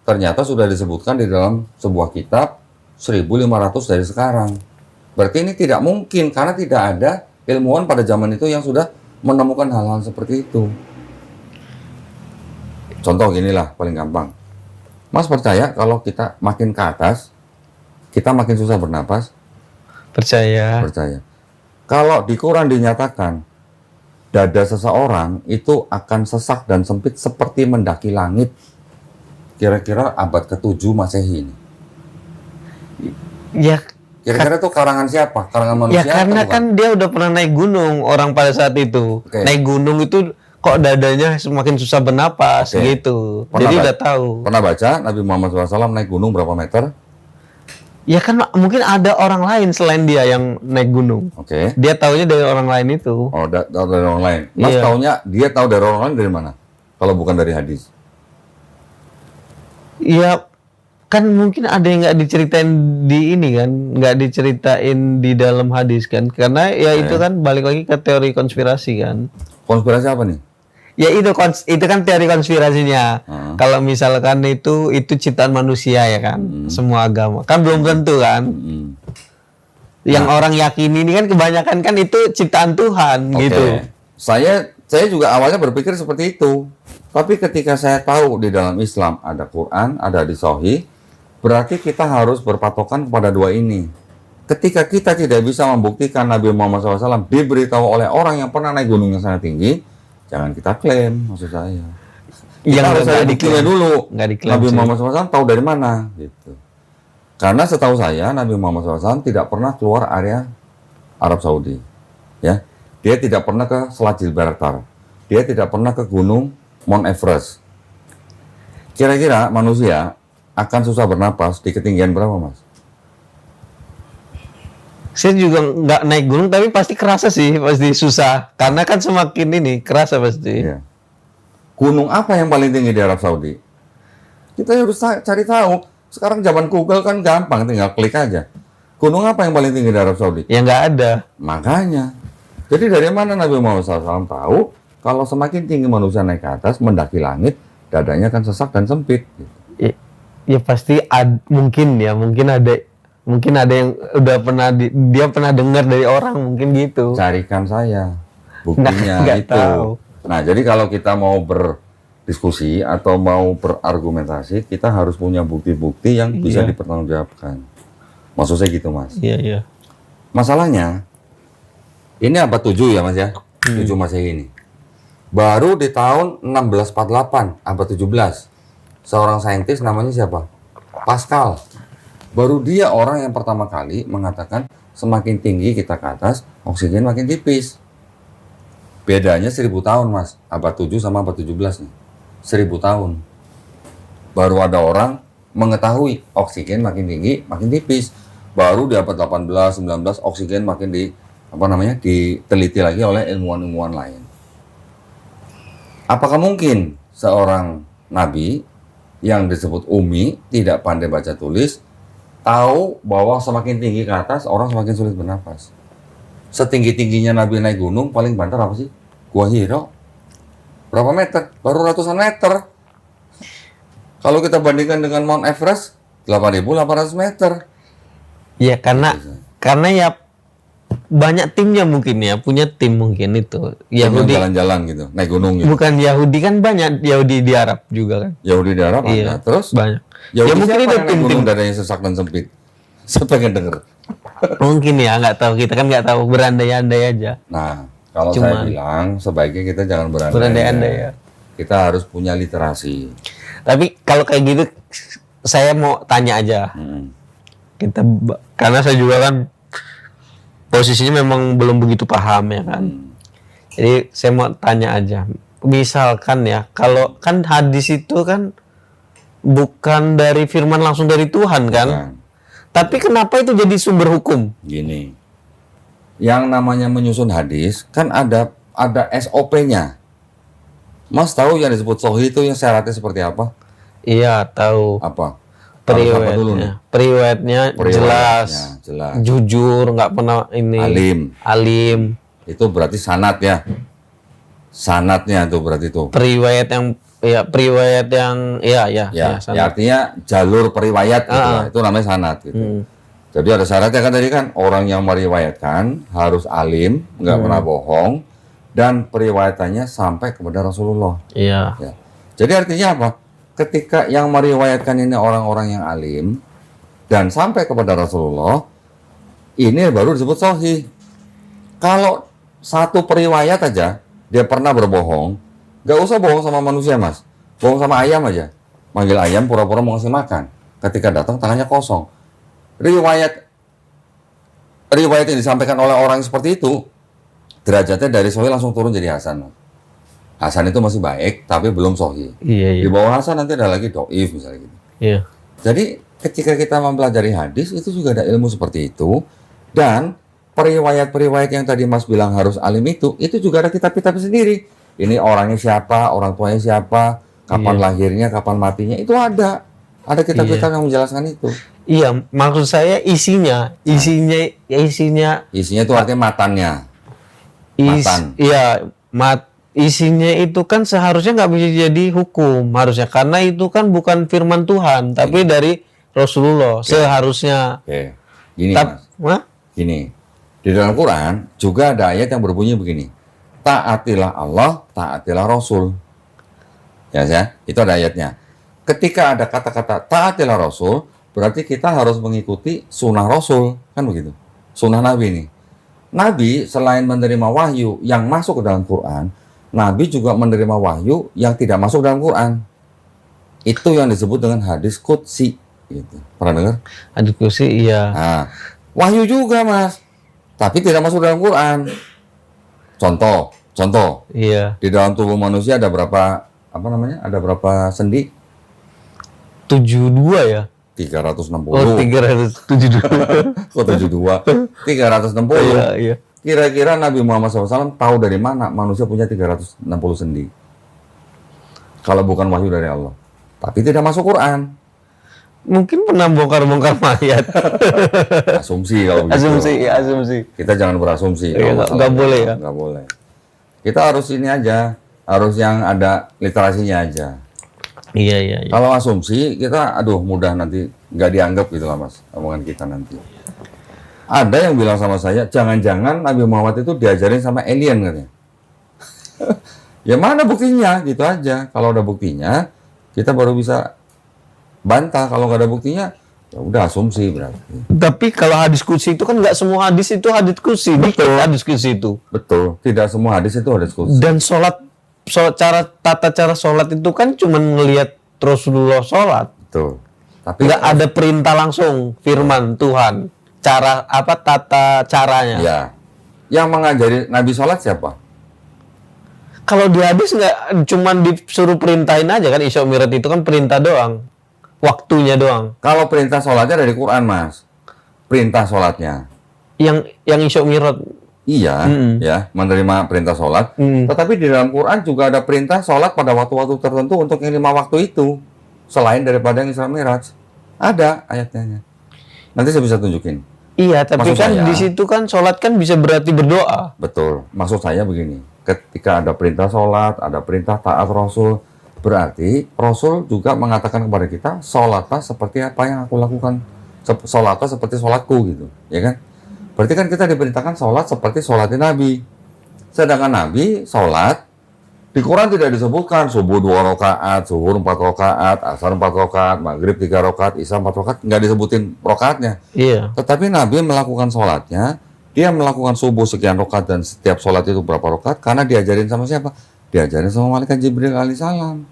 ternyata sudah disebutkan di dalam sebuah kitab 1500 dari sekarang. Berarti ini tidak mungkin karena tidak ada ilmuwan pada zaman itu yang sudah menemukan hal-hal seperti itu. Contoh ginilah paling gampang. Mas percaya kalau kita makin ke atas, kita makin susah bernapas? Percaya. Percaya. Kalau di Quran dinyatakan dada seseorang itu akan sesak dan sempit seperti mendaki langit. Kira-kira abad ke-7 Masehi ini. Ya. Kira-kira itu karangan siapa? Karangan manusia? Ya karena bukan? kan dia udah pernah naik gunung orang pada saat itu. Oke. Naik gunung itu kok dadanya semakin susah bernapas Oke. gitu. Pernah Jadi ba- udah tahu. Pernah baca Nabi Muhammad SAW naik gunung berapa meter? Ya kan mungkin ada orang lain selain dia yang naik gunung. Oke. Dia taunya dari orang lain itu. Oh, tahu dari orang lain. Mas Iya. taunya dia tahu dari orang lain dari mana? Kalau bukan dari hadis. Iya kan mungkin ada yang nggak diceritain di ini kan, nggak diceritain di dalam hadis kan, karena ya itu kan balik lagi ke teori konspirasi kan. Konspirasi apa nih? Ya itu kan teori konspirasinya. Kalau misalkan itu ciptaan manusia ya kan, semua agama kan belum tentu kan. Yang orang yakini ini kan kebanyakan kan itu ciptaan Tuhan Oke. gitu. Saya juga awalnya berpikir seperti itu. Tapi ketika saya tahu di dalam Islam ada Quran, ada hadis sahih, berarti kita harus berpatokan kepada dua ini. ketika kita tidak bisa membuktikan Nabi Muhammad SAW diberitahu oleh orang yang pernah naik gunung yang sangat tinggi, jangan kita klaim, maksud saya. Kita harus nggak ada buktinya dulu. Nggak diklaim Nabi sih. Muhammad SAW tahu dari mana, gitu. Karena setahu saya Nabi Muhammad SAW tidak pernah keluar area Arab Saudi, ya. Dia tidak pernah ke Selat Gibraltar, dia tidak pernah ke gunung Mount Everest. Kira-kira manusia akan susah bernapas di ketinggian berapa, Mas? Saya juga nggak naik gunung, tapi pasti kerasa sih, pasti susah. Karena kan semakin ini kerasa pasti. Iya. Gunung apa yang paling tinggi di Arab Saudi? Kita harus cari tahu. Sekarang zaman Google kan gampang, tinggal klik aja. Gunung apa yang paling tinggi di Arab Saudi? Ya nggak ada. Makanya. Jadi dari mana Nabi Muhammad SAW tahu kalau semakin tinggi manusia naik ke atas, mendaki langit, dadanya kan sesak dan sempit. Gitu. Ya pasti mungkin ada yang udah pernah dia pernah dengar dari orang mungkin gitu. Carikan saya buktinya Nggak itu. tahu. Nah, jadi kalau kita mau berdiskusi atau mau berargumentasi, kita harus punya bukti-bukti yang bisa Iya. dipertanggungjawabkan. Maksud saya gitu, Mas. Iya, iya. Masalahnya, ini abad 7 ya, Mas ya? 7 Masehi ini. Baru di tahun 1648, abad 17. Seorang saintis namanya siapa? Pascal. Baru dia orang yang pertama kali mengatakan semakin tinggi kita ke atas, oksigen makin tipis. Bedanya 1000 tahun, Mas. Abad 7 sama abad 17 nih. 1000 tahun. Baru ada orang mengetahui oksigen makin tinggi, makin tipis. Baru di abad 18, 19 oksigen makin diteliti lagi oleh ilmuwan-ilmuwan lain. Apakah mungkin seorang nabi yang disebut Umi tidak pandai baca tulis tahu bahwa semakin tinggi ke atas orang semakin sulit bernapas? Setinggi-tingginya Nabi naik gunung paling banter apa sih? Gua Hiro. Berapa meter? Baru ratusan meter. Kalau kita bandingkan dengan Mount Everest, 8.800 meter. Ya karena ya banyak timnya mungkin ya, punya tim mungkin itu. Yang Yahudi jalan-jalan gitu, naik gunung gitu. bukan Yahudi kan banyak Yahudi di Arab juga kan. Yahudi di Arab Iya. ada. Terus Banyak. Yahudi Ya mungkin siapa itu yang naik tim-tim. gunung dadanya sesak dan sempit? Saya pengen denger. Mungkin ya, nggak tahu, kita kan nggak tahu, berandai-andai aja. Nah, kalau saya Cuman- bilang sebaiknya kita jangan Berandai-andai ya. Kita harus punya literasi. Tapi kalau kayak gitu saya mau tanya aja. Hmm. Karena saya juga kan posisinya memang belum begitu paham ya kan. Jadi saya mau tanya aja. Misalkan ya, kalau kan hadis itu kan bukan dari firman langsung dari Tuhan kan. Bukan. Tapi kenapa itu jadi sumber hukum? Gini, yang namanya menyusun hadis kan ada SOP-nya. Mas tahu yang disebut sahih itu yang syaratnya seperti apa? Iya, tahu. Apa? Harus apa dulu nih? Periwayatnya jelas, jelas. jujur, nggak pernah ini. Alim. Itu berarti sanad ya. Sanadnya tuh berarti itu. Periwayat yang Ya, sanad. ya artinya jalur periwayat gitu lah. Itu namanya sanad gitu. Jadi ada syaratnya kan tadi kan orang yang meriwayatkan harus alim, nggak pernah bohong, dan periwayatannya sampai kepada Rasulullah. Iya. Ya. Jadi artinya apa? Ketika yang meriwayatkan ini orang-orang yang alim dan sampai kepada Rasulullah, ini baru disebut sahih. Kalau satu periwayat aja dia pernah berbohong, nggak usah bohong sama manusia, Mas. Bohong sama ayam aja. Manggil ayam pura-pura mau ngasih makan. Ketika datang tangannya kosong. Riwayat yang disampaikan oleh orang seperti itu, derajatnya dari sahih langsung turun jadi hasan. Hasan itu masih baik, tapi belum sahih. Iya, Di bawah hasan nanti ada lagi dhaif misalnya gitu. Iya. Jadi ketika kita mempelajari hadis itu juga ada ilmu seperti itu, dan periwayat-periwayat yang tadi Mas bilang harus alim itu juga ada kitab-kitab sendiri. Ini orangnya siapa, orang tuanya siapa, kapan lahirnya, kapan matinya, itu ada. Ada kitab-kitab yang menjelaskan itu. Iya, maksud saya isinya Isinya itu artinya matannya. Matan. Iya, isinya itu kan seharusnya nggak bisa jadi hukum harusnya, karena itu kan bukan firman Tuhan tapi dari Rasulullah seharusnya. Oke. Gini Mas. Gini. Di dalam Quran juga ada ayat yang berbunyi begini. Taatilah Allah, taatilah Rasul. Ya, itu ada ayatnya. Ketika ada kata-kata taatilah Rasul, berarti kita harus mengikuti sunnah Rasul, kan begitu. Sunnah Nabi ini. Nabi selain menerima wahyu yang masuk ke dalam Quran, Nabi juga menerima wahyu yang tidak masuk dalam Quran. Itu yang disebut dengan hadis qudsi. Gitu. Pernah dengar? Hadis qudsi, iya. Nah, wahyu juga mas, tapi tidak masuk dalam Quran. Contoh, Iya. di dalam tubuh manusia ada berapa, apa namanya? Ada berapa sendi? 72 ya? 360. Oh, 372. Kok 72? 360. Iya, iya. Kira-kira Nabi Muhammad SAW tahu dari mana manusia punya 360 sendi? Kalau bukan wahyu dari Allah. Tapi tidak masuk Quran. Mungkin pernah bongkar-bongkar mayat. Asumsi kalau begitu. Asumsi, ya asumsi. Kita jangan berasumsi. Iya, kalau nggak masalah boleh itu. ya? Nggak boleh. Kita harus ini aja. Harus yang ada literasinya aja. Iya, iya, iya. Kalau asumsi, kita aduh mudah nanti nggak dianggap gitu lah mas. Omongan kita nanti. Ada yang bilang sama saya, jangan-jangan Nabi Muhammad itu diajarin sama alien katanya. Ya mana buktinya? Gitu aja. Kalau ada buktinya, kita baru bisa bantah. Kalau nggak ada buktinya, ya udah asumsi berarti. Tapi kalau hadis qudsi itu kan nggak semua hadis itu hadis qudsi. Betul. Hadis qudsi itu. Betul. Tidak semua hadis itu hadis qudsi. Dan tata cara sholat itu kan cuma ngelihat Rasulullah sholat. Betul. Tapi Nggak ada perintah langsung firman Tuhan. Tata caranya. ya, yang mengajari Nabi sholat siapa? Kalau di hadis nggak cuma disuruh perintahin aja kan, Isra Mi'raj itu kan perintah doang. Waktunya doang. Kalau perintah sholatnya dari Quran mas. Perintah sholatnya. Yang Isra Mi'raj. Iya, ya, menerima perintah sholat. Tetapi di dalam Quran juga ada perintah sholat pada waktu-waktu tertentu untuk yang 5 waktu itu. Selain daripada yang Isra Mi'raj. Ada ayatnya. Nanti saya bisa tunjukin. Iya, tapi Maksud kan saya- di situ kan sholat kan bisa berarti berdoa. Betul. Maksud saya begini. Ketika ada perintah sholat, ada perintah taat Rasul. Berarti Rasul juga mengatakan kepada kita, sholatlah seperti apa yang aku lakukan. Sholatlah seperti sholatku gitu. Ya kan? Berarti kan kita diperintahkan sholat seperti sholatnya Nabi. Sedangkan Nabi sholat, di Quran tidak disebutkan subuh 2 rakaat, zuhur 4 rakaat, asar 4 rakaat, maghrib 3 rakaat, isya 4 rakaat. Nggak disebutin rakaatnya. Iya. Tetapi Nabi melakukan sholatnya, dia melakukan subuh sekian rakaat dan setiap sholat itu berapa rakaat karena diajarin sama siapa? Diajarin sama malaikat Jibril alaihissalam.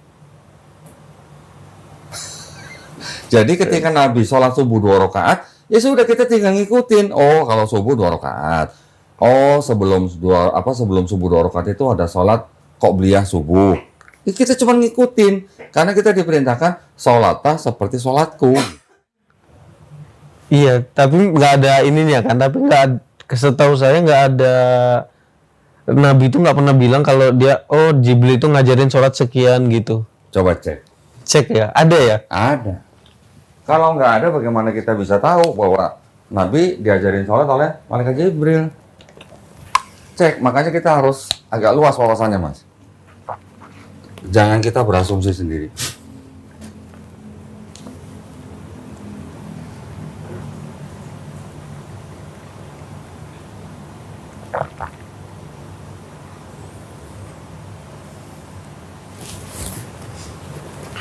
Jadi ketika Nabi sholat subuh 2 rakaat, ya sudah kita tinggal ngikutin. Oh, kalau subuh 2 rakaat. Oh, sebelum subuh 2 rakaat itu ada sholat qobliyah subuh. Ya, kita cuma ngikutin karena kita diperintahkan sholatlah seperti sholatku. Iya, tapi nggak ada ininya kan. Tapi setahu saya nggak ada, Nabi itu nggak pernah bilang kalau dia, oh Jibril itu ngajarin sholat sekian gitu. Coba cek. Cek ya, ada ya? Ada. Kalau nggak ada, bagaimana kita bisa tahu bahwa Nabi diajarin sholat oleh malaikat Jibril? Cek, makanya kita harus agak luas wawasannya, Mas. Jangan kita berasumsi sendiri.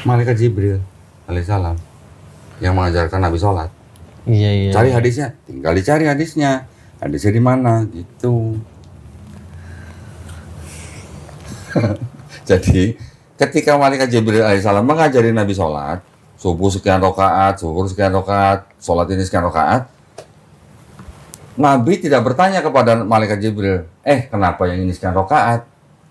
Malaikat Jibril alaihissalam yang mengajarkan Nabi sholat. Iya, iya. Cari hadisnya, tinggal dicari hadisnya. Hadisnya di mana gitu. Jadi ketika malaikat Jibril alaihissalam mengajari Nabi sholat, subuh sekian rakaat, zuhur sekian rakaat, sholat ini sekian rakaat, Nabi tidak bertanya kepada malaikat Jibril, kenapa yang ini sekian rakaat?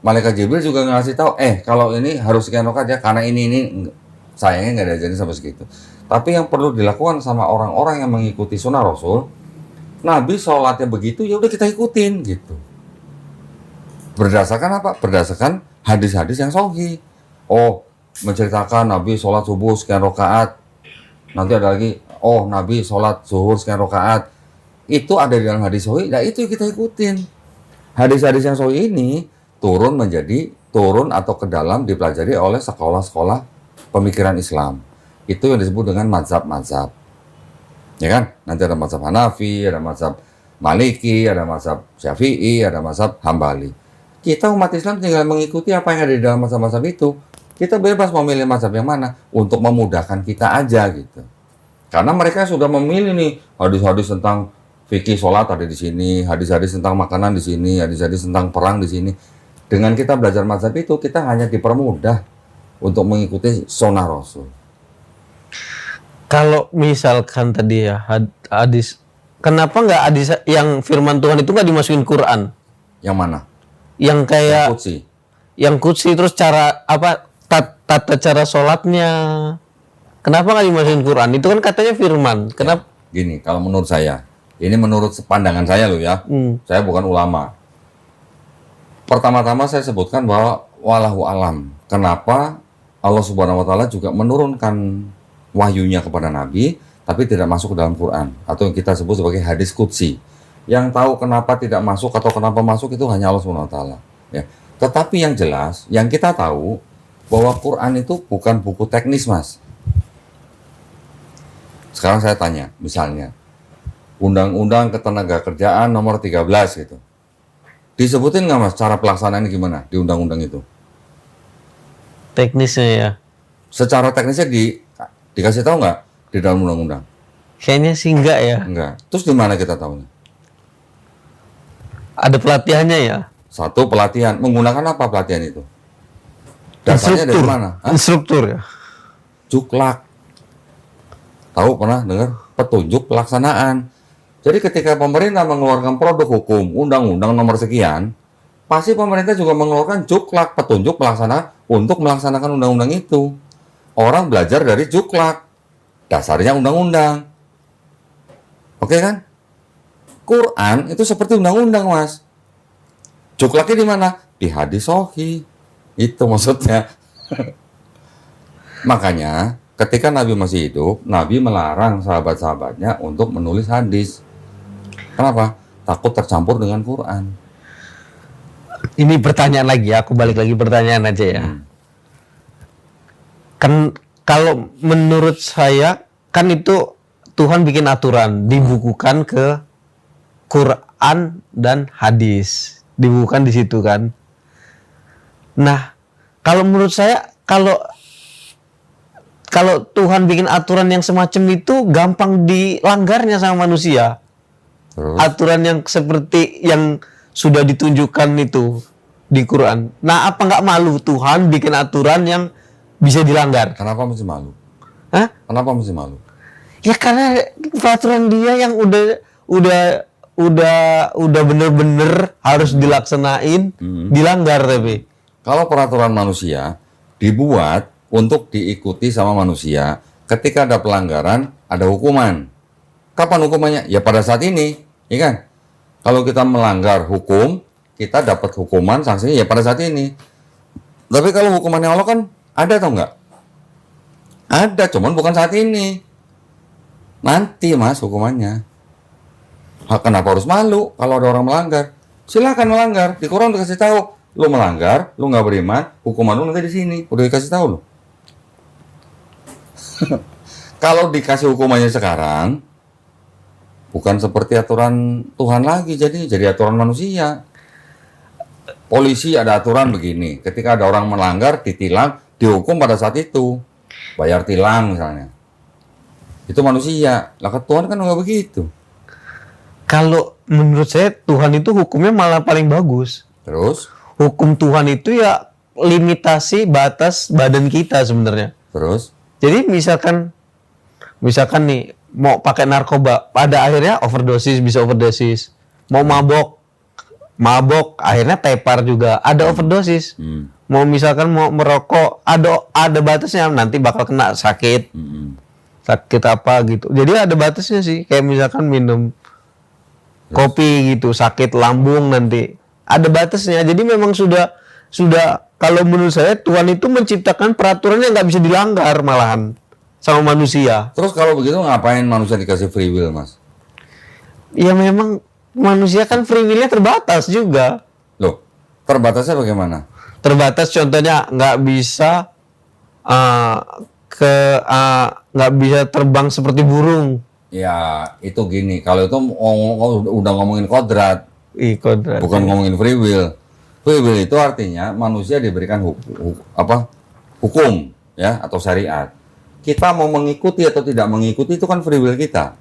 Malaikat Jibril juga ngasih tahu, kalau ini harus sekian rakaat ya, karena ini sayangnya nggak diajarin sampai segitu. Tapi yang perlu dilakukan sama orang-orang yang mengikuti sunnah Rasul, Nabi sholatnya begitu, ya udah kita ikutin gitu. Berdasarkan apa? Berdasarkan hadis-hadis yang sahih. Oh, menceritakan Nabi sholat subuh sekian rakaat. Nanti ada lagi, oh Nabi sholat zuhur sekian rakaat. Itu ada di dalam hadis sahih, nah itu kita ikutin. Hadis-hadis yang sahih ini turun atau ke dalam dipelajari oleh sekolah-sekolah pemikiran Islam. Itu yang disebut dengan mazhab-mazhab. Ya kan? Nanti ada mazhab Hanafi, ada mazhab Maliki, ada mazhab Syafi'i, ada mazhab Hambali. Kita umat Islam tinggal mengikuti apa yang ada di dalam mazhab-mazhab itu. Kita bebas memilih mazhab yang mana untuk memudahkan kita aja gitu. Karena mereka sudah memilih nih hadis-hadis tentang fikih sholat ada di sini, hadis-hadis tentang makanan di sini, hadis-hadis tentang perang di sini. Dengan kita belajar mazhab itu, kita hanya dipermudah untuk mengikuti sunnah Rasul. Kalau misalkan tadi ya hadis, kenapa nggak hadis yang firman Tuhan itu nggak dimasukin Quran? Yang mana? Yang kayak Qudsi. yang kudsi, terus cara apa tata cara sholatnya, kenapa nggak dimasukin Quran? Itu kan katanya firman. Kenapa? Gini, kalau menurut saya, ini menurut pandangan saya loh ya, saya bukan ulama. Pertama-tama saya sebutkan bahwa walahu alam. Kenapa Allah Subhanahu Wa Taala juga menurunkan wahyunya kepada Nabi, tapi tidak masuk ke dalam Quran atau yang kita sebut sebagai hadis qudsi. Yang tahu kenapa tidak masuk atau kenapa masuk itu hanya Allah Subhanahu Wa Taala. Ya. Tetapi yang jelas, yang kita tahu bahwa Quran itu bukan buku teknis, Mas. Sekarang saya tanya, misalnya Undang-Undang Ketenagakerjaan nomor 13 gitu. Disebutin nggak, Mas, cara pelaksanaannya gimana di undang-undang itu? Teknisnya ya. Secara teknisnya dikasih tahu nggak di dalam undang-undang? Kayaknya sih enggak ya. Enggak. Terus di mana kita tahunya? Ada pelatihannya ya. Satu, pelatihan. Menggunakan apa pelatihan itu? Dasarnya dari mana? Hah? Instruktur ya. Juklak. Tahu pernah dengar? Petunjuk pelaksanaan. Jadi ketika pemerintah mengeluarkan produk hukum, undang-undang nomor sekian, pasti pemerintah juga mengeluarkan juklak, petunjuk pelaksanaan untuk melaksanakan undang-undang itu. Orang belajar dari juklak. Dasarnya undang-undang. Oke kan? Quran itu seperti undang-undang, Mas. Juklaknya di mana? Di hadis sahih. Itu maksudnya. Makanya ketika Nabi masih hidup, Nabi melarang sahabat-sahabatnya untuk menulis hadis. Kenapa? Takut tercampur dengan Quran. Ini pertanyaan lagi ya, aku balik lagi pertanyaan aja ya. Kan kalau menurut saya kan itu Tuhan bikin aturan, dibukukan ke Quran dan hadis, dibukukan di situ kan. Nah, kalau menurut saya kalau Tuhan bikin aturan yang semacam itu gampang dilanggarnya sama manusia. Terus? Aturan yang seperti yang sudah ditunjukkan itu di Quran. Nah, apa nggak malu Tuhan bikin aturan yang bisa dilanggar? Kenapa mesti malu? Hah? Kenapa mesti malu? Ya karena peraturan dia yang udah bener-bener harus dilaksanain, dilanggar tapi. Kalau peraturan manusia dibuat untuk diikuti sama manusia, ketika ada pelanggaran, ada hukuman. Kapan hukumannya? Ya pada saat ini, ya kan? Kalau kita melanggar hukum, kita dapat hukuman, sanksinya ya pada saat ini. Tapi kalau hukumannya Allah kan ada atau enggak? Ada, cuman bukan saat ini. Nanti, Mas, hukumannya. Kenapa harus malu kalau ada orang melanggar? Silakan melanggar. Di Quran dikasih tahu, lu melanggar, lu nggak beriman, hukuman lu nanti di sini. Udah dikasih tahu lu. Kalau dikasih hukumannya sekarang, bukan seperti aturan Tuhan lagi, jadi aturan manusia. Polisi ada aturan begini, ketika ada orang melanggar, ditilang, dihukum pada saat itu, bayar tilang misalnya. Itu manusia. Lah Tuhan kan nggak begitu. Kalau menurut saya Tuhan itu hukumnya malah paling bagus. Terus? Hukum Tuhan itu ya limitasi batas badan kita sebenarnya. Terus? Jadi misalkan nih mau pakai narkoba, pada akhirnya overdosis, bisa overdosis. Mau mabok, akhirnya tepar juga, ada overdosis. Mau misalkan mau merokok, ada batasnya, nanti bakal kena sakit. Sakit apa gitu. Jadi ada batasnya sih, kayak misalkan minum kopi gitu, sakit lambung nanti. Ada batasnya. Jadi memang sudah kalau menurut saya Tuhan itu menciptakan peraturan yang nggak bisa dilanggar malahan sama manusia. Terus kalau begitu ngapain manusia dikasih free will, Mas? Ya memang manusia kan free will-nya terbatas juga. Loh, terbatasnya bagaimana? Terbatas contohnya nggak bisa nggak bisa terbang seperti burung. Ya, itu gini. Kalau itu udah ngomongin kodrat, Kodrat. bukan ngomongin free will. Free will itu artinya manusia diberikan hukum ya atau syariat. Kita mau mengikuti atau tidak mengikuti itu kan free will kita.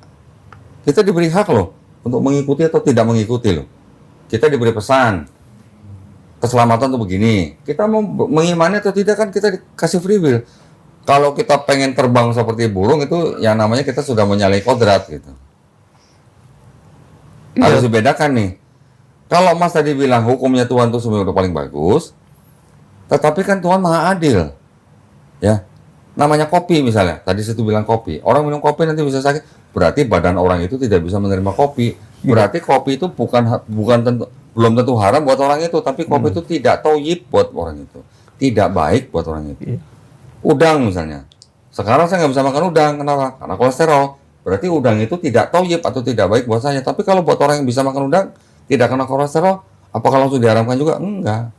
Kita diberi hak loh untuk mengikuti atau tidak mengikuti loh. Kita diberi pesan, keselamatan tuh begini. Kita mau mengimani atau tidak kan kita dikasih free will. Kalau kita pengen terbang seperti burung itu yang namanya kita sudah menyalahi kodrat gitu. Harus dibedakan nih. Kalau Mas tadi bilang hukumnya Tuhan itu sebenarnya udah paling bagus, tetapi kan Tuhan maha adil. Ya. Namanya kopi misalnya, tadi situ bilang kopi. Orang minum kopi nanti bisa sakit. Berarti badan orang itu tidak bisa menerima kopi. Berarti kopi itu belum tentu haram buat orang itu, tapi kopi itu tidak toyib buat orang itu. Tidak baik buat orang itu. Udang misalnya. Sekarang saya nggak bisa makan udang, kenapa? Karena kolesterol. Berarti udang itu tidak toyib atau tidak baik buat saya. Tapi kalau buat orang yang bisa makan udang, tidak kena kolesterol, apakah langsung diharamkan juga? Enggak.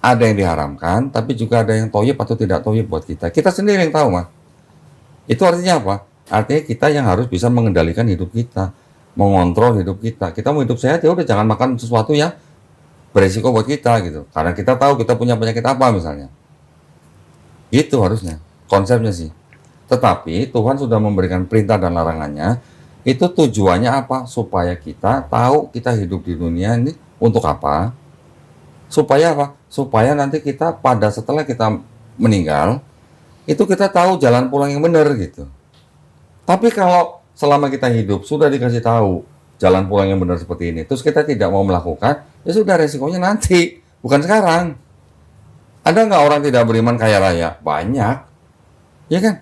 Ada yang diharamkan, tapi juga ada yang toyib atau tidak toyib buat kita. Kita sendiri yang tahu, Mas. Itu artinya apa? Artinya kita yang harus bisa mengendalikan hidup kita, mengontrol hidup kita. Kita mau hidup sehat, ya udah jangan makan sesuatu yang beresiko buat kita gitu. Karena kita tahu kita punya penyakit apa misalnya. Itu harusnya, konsepnya sih. Tetapi Tuhan sudah memberikan perintah dan larangannya. Itu tujuannya apa? Supaya kita tahu kita hidup di dunia ini untuk apa. Supaya apa? Supaya nanti kita setelah kita meninggal, itu kita tahu jalan pulang yang benar gitu. Tapi kalau selama kita hidup sudah dikasih tahu jalan pulang yang benar seperti ini, terus kita tidak mau melakukan, ya sudah resikonya nanti, bukan sekarang. Ada nggak orang tidak beriman kaya raya? Banyak. Ya kan?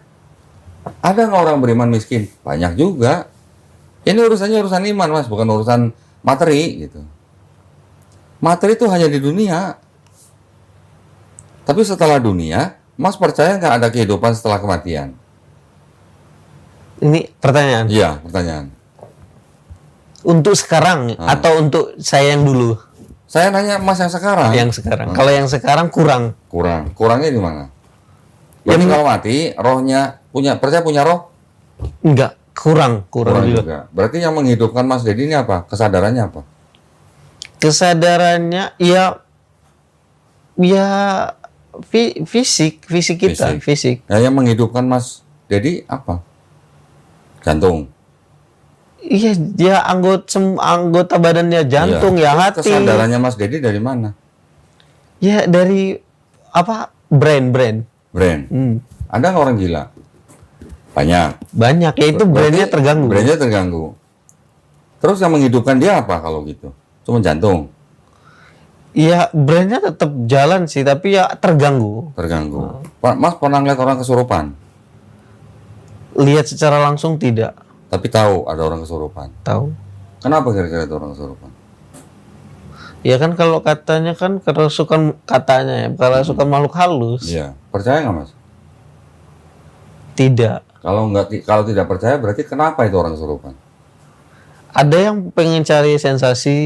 Ada nggak orang beriman miskin? Banyak juga. Ini urusannya urusan iman, Mas, bukan urusan materi gitu. Materi itu hanya di dunia. Tapi setelah dunia, Mas percaya nggak ada kehidupan setelah kematian? Ini pertanyaan. Iya, pertanyaan. Untuk sekarang atau untuk saya yang dulu? Saya nanya Mas yang sekarang. Yang sekarang. Kalau yang sekarang kurang. Kurangnya di mana? Berarti kalau mati, rohnya percaya punya roh? Enggak, kurang juga. Berarti yang menghidupkan Mas Dedi ini apa? Kesadarannya apa? Kesadarannya ya fisik kita. Ya, yang menghidupkan Mas Dedi apa? Jantung. Iya, dia anggota badannya jantung, ya hati. Kesadarannya Mas Dedi dari mana? Ya dari apa? Brain. Ada nggak orang gila? Banyak, ya itu brainnya terganggu. Terus yang menghidupkan dia apa kalau gitu? Cuma jantung? Iya, brainnya tetap jalan sih, tapi ya terganggu. Mas pernah ngeliat orang kesurupan? Lihat secara langsung tidak. Tapi tahu ada orang kesurupan? Tahu. Kenapa kira-kira itu orang kesurupan? Ya kan kalau katanya kan kerasukan makhluk halus. Iya. Percaya nggak, Mas? Tidak. Kalau tidak percaya berarti kenapa itu orang kesurupan? Ada yang pengen cari sensasi.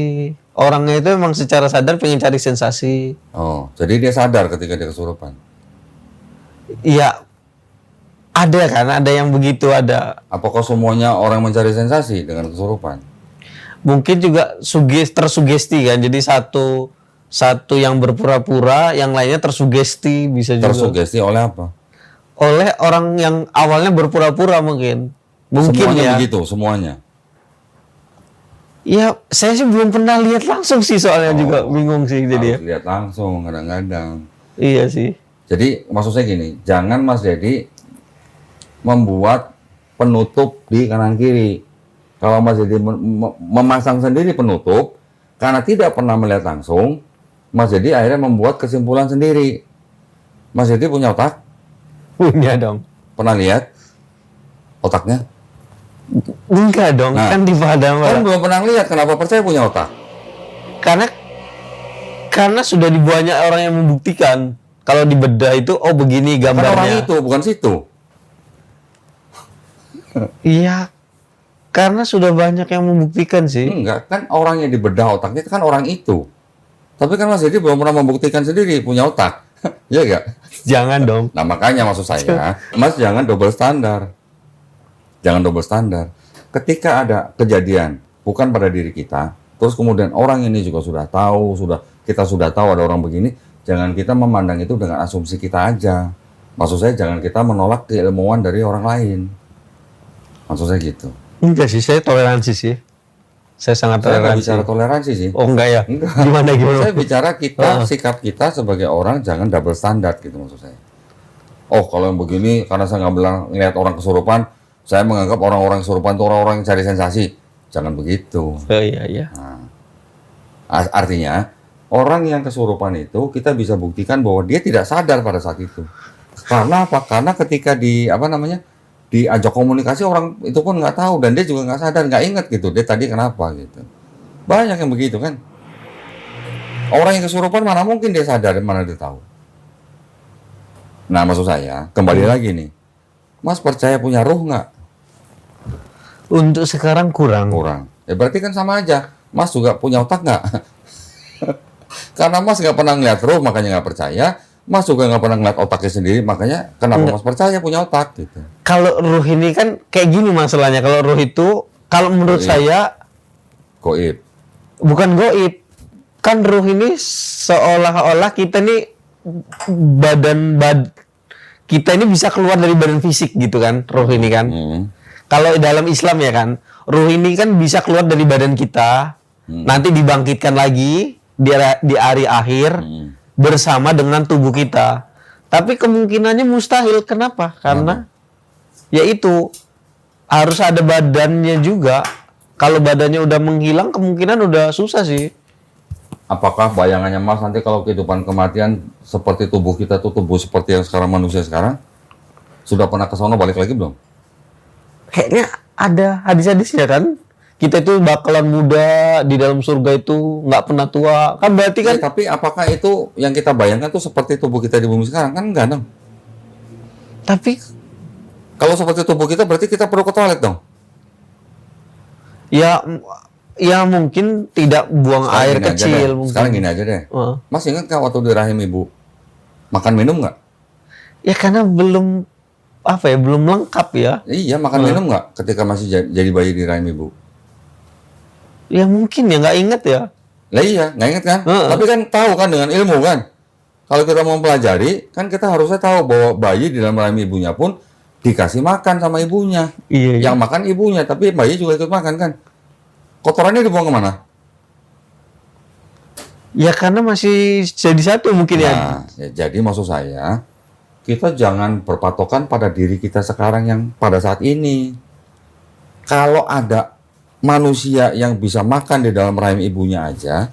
Orangnya itu memang secara sadar pengen cari sensasi. Oh, jadi dia sadar ketika dia kesurupan? Iya. Ada yang begitu ada. Apakah semuanya orang mencari sensasi dengan kesurupan? Mungkin juga tersugesti kan. Jadi satu yang berpura-pura, yang lainnya tersugesti bisa juga. Tersugesti oleh apa? Oleh orang yang awalnya berpura-pura mungkin. Semuanya begitu, semuanya. Ya, saya sih belum pernah lihat langsung sih soalnya juga bingung sih jadi ya. Lihat langsung kadang-kadang. Iya sih. Jadi maksud saya gini, jangan Mas Dedi membuat penutup di kanan kiri. Kalau Mas Dedi memasang sendiri penutup karena tidak pernah melihat langsung, Mas Dedi akhirnya membuat kesimpulan sendiri. Mas Dedi punya otak? Punya dong. Pernah lihat otaknya? Enggak dong, kan di padam. Kan belum pernah lihat, kenapa percaya punya otak? Karena sudah banyak orang yang membuktikan kalau di bedah itu begini gambarnya. Kan orang itu, bukan situ. Iya. Karena sudah banyak yang membuktikan sih. Enggak, kan orang yang di bedah otaknya itu kan orang itu. Tapi kan Mas Dedi belum pernah membuktikan sendiri punya otak. Iya enggak? Jangan dong. Nah, makanya maksud saya, Mas jangan double standar. Jangan double standar. Ketika ada kejadian bukan pada diri kita, terus kemudian orang ini juga kita sudah tahu ada orang begini, jangan kita memandang itu dengan asumsi kita aja. Maksud saya jangan kita menolak keilmuan dari orang lain. Maksud saya gitu. Enggak sih, saya toleransi sih. Saya sangat Saya nggak toleransi. bicara toleransi sih. Oh enggak ya? Enggak. Gimana? Saya bicara kita, sikap kita sebagai orang jangan double standar gitu maksud saya. Oh kalau yang begini karena saya nggak bilang ngeliat orang kesurupan, saya menganggap orang-orang kesurupan itu orang-orang yang cari sensasi. Jangan begitu. Oh iya iya. Artinya orang yang kesurupan itu kita bisa buktikan bahwa dia tidak sadar pada saat itu. Karena apa? Karena ketika diajak komunikasi orang itu pun nggak tahu dan dia juga nggak sadar, nggak ingat gitu. Dia tadi kenapa gitu. Banyak yang begitu kan. Orang yang kesurupan mana mungkin dia sadar, mana dia tahu. Nah maksud saya kembali lagi nih, Mas percaya punya ruh nggak? Untuk sekarang kurang. Kurang. Ya berarti kan sama aja. Mas juga punya otak nggak? Karena Mas nggak pernah ngeliat ruh makanya nggak percaya. Mas juga nggak pernah ngeliat otaknya sendiri makanya kenapa Mas percaya punya otak gitu. Kalau ruh ini kan kayak gini masalahnya. Kalau ruh itu, kalau menurut saya Goib. bukan goib. Kan ruh ini seolah-olah kita nih kita ini bisa keluar dari badan fisik gitu kan, ruh ini kan. Kalau dalam Islam ya kan, ruh ini kan bisa keluar dari badan kita, nanti dibangkitkan lagi di hari akhir bersama dengan tubuh kita. Tapi kemungkinannya mustahil. Kenapa? Karena yaitu harus ada badannya juga. Kalau badannya udah menghilang, kemungkinan udah susah sih. Apakah bayangannya Mas nanti kalau kehidupan kematian seperti tubuh kita tuh tubuh seperti yang sekarang manusia sekarang? Sudah pernah ke sana balik lagi belum? Kayaknya ada hadis-hadisnya kan. Kita itu bakalan muda di dalam surga itu nggak pernah tua. Kan berarti kan. Tapi apakah itu yang kita bayangkan tuh seperti tubuh kita di bumi sekarang? Kan enggak dong. Tapi Kalau seperti tubuh kita berarti kita perlu ke toilet dong. ya mungkin tidak buang Sekarang air gini aja kecil deh. mungkin. Sekarang gini aja deh. Mas ingat nggak waktu di rahim ibu makan minum nggak? Ya karena belum lengkap ya. Iya makan minum nggak ketika masih jadi bayi di rahim ibu? Ya mungkin ya nggak inget ya. Lah iya nggak ingat kan? Tapi kan tahu kan dengan ilmu kan. Kalau kita mau pelajari kan kita harusnya tahu bahwa bayi di dalam rahim ibunya pun dikasih makan sama ibunya. Iya. Yang makan ibunya tapi bayi juga ikut makan kan? Kotorannya dibuang kemana? Ya karena masih jadi satu mungkin ya. Nah, jadi maksud saya, kita jangan berpatokan pada diri kita sekarang yang pada saat ini. Kalau ada manusia yang bisa makan di dalam rahim ibunya aja,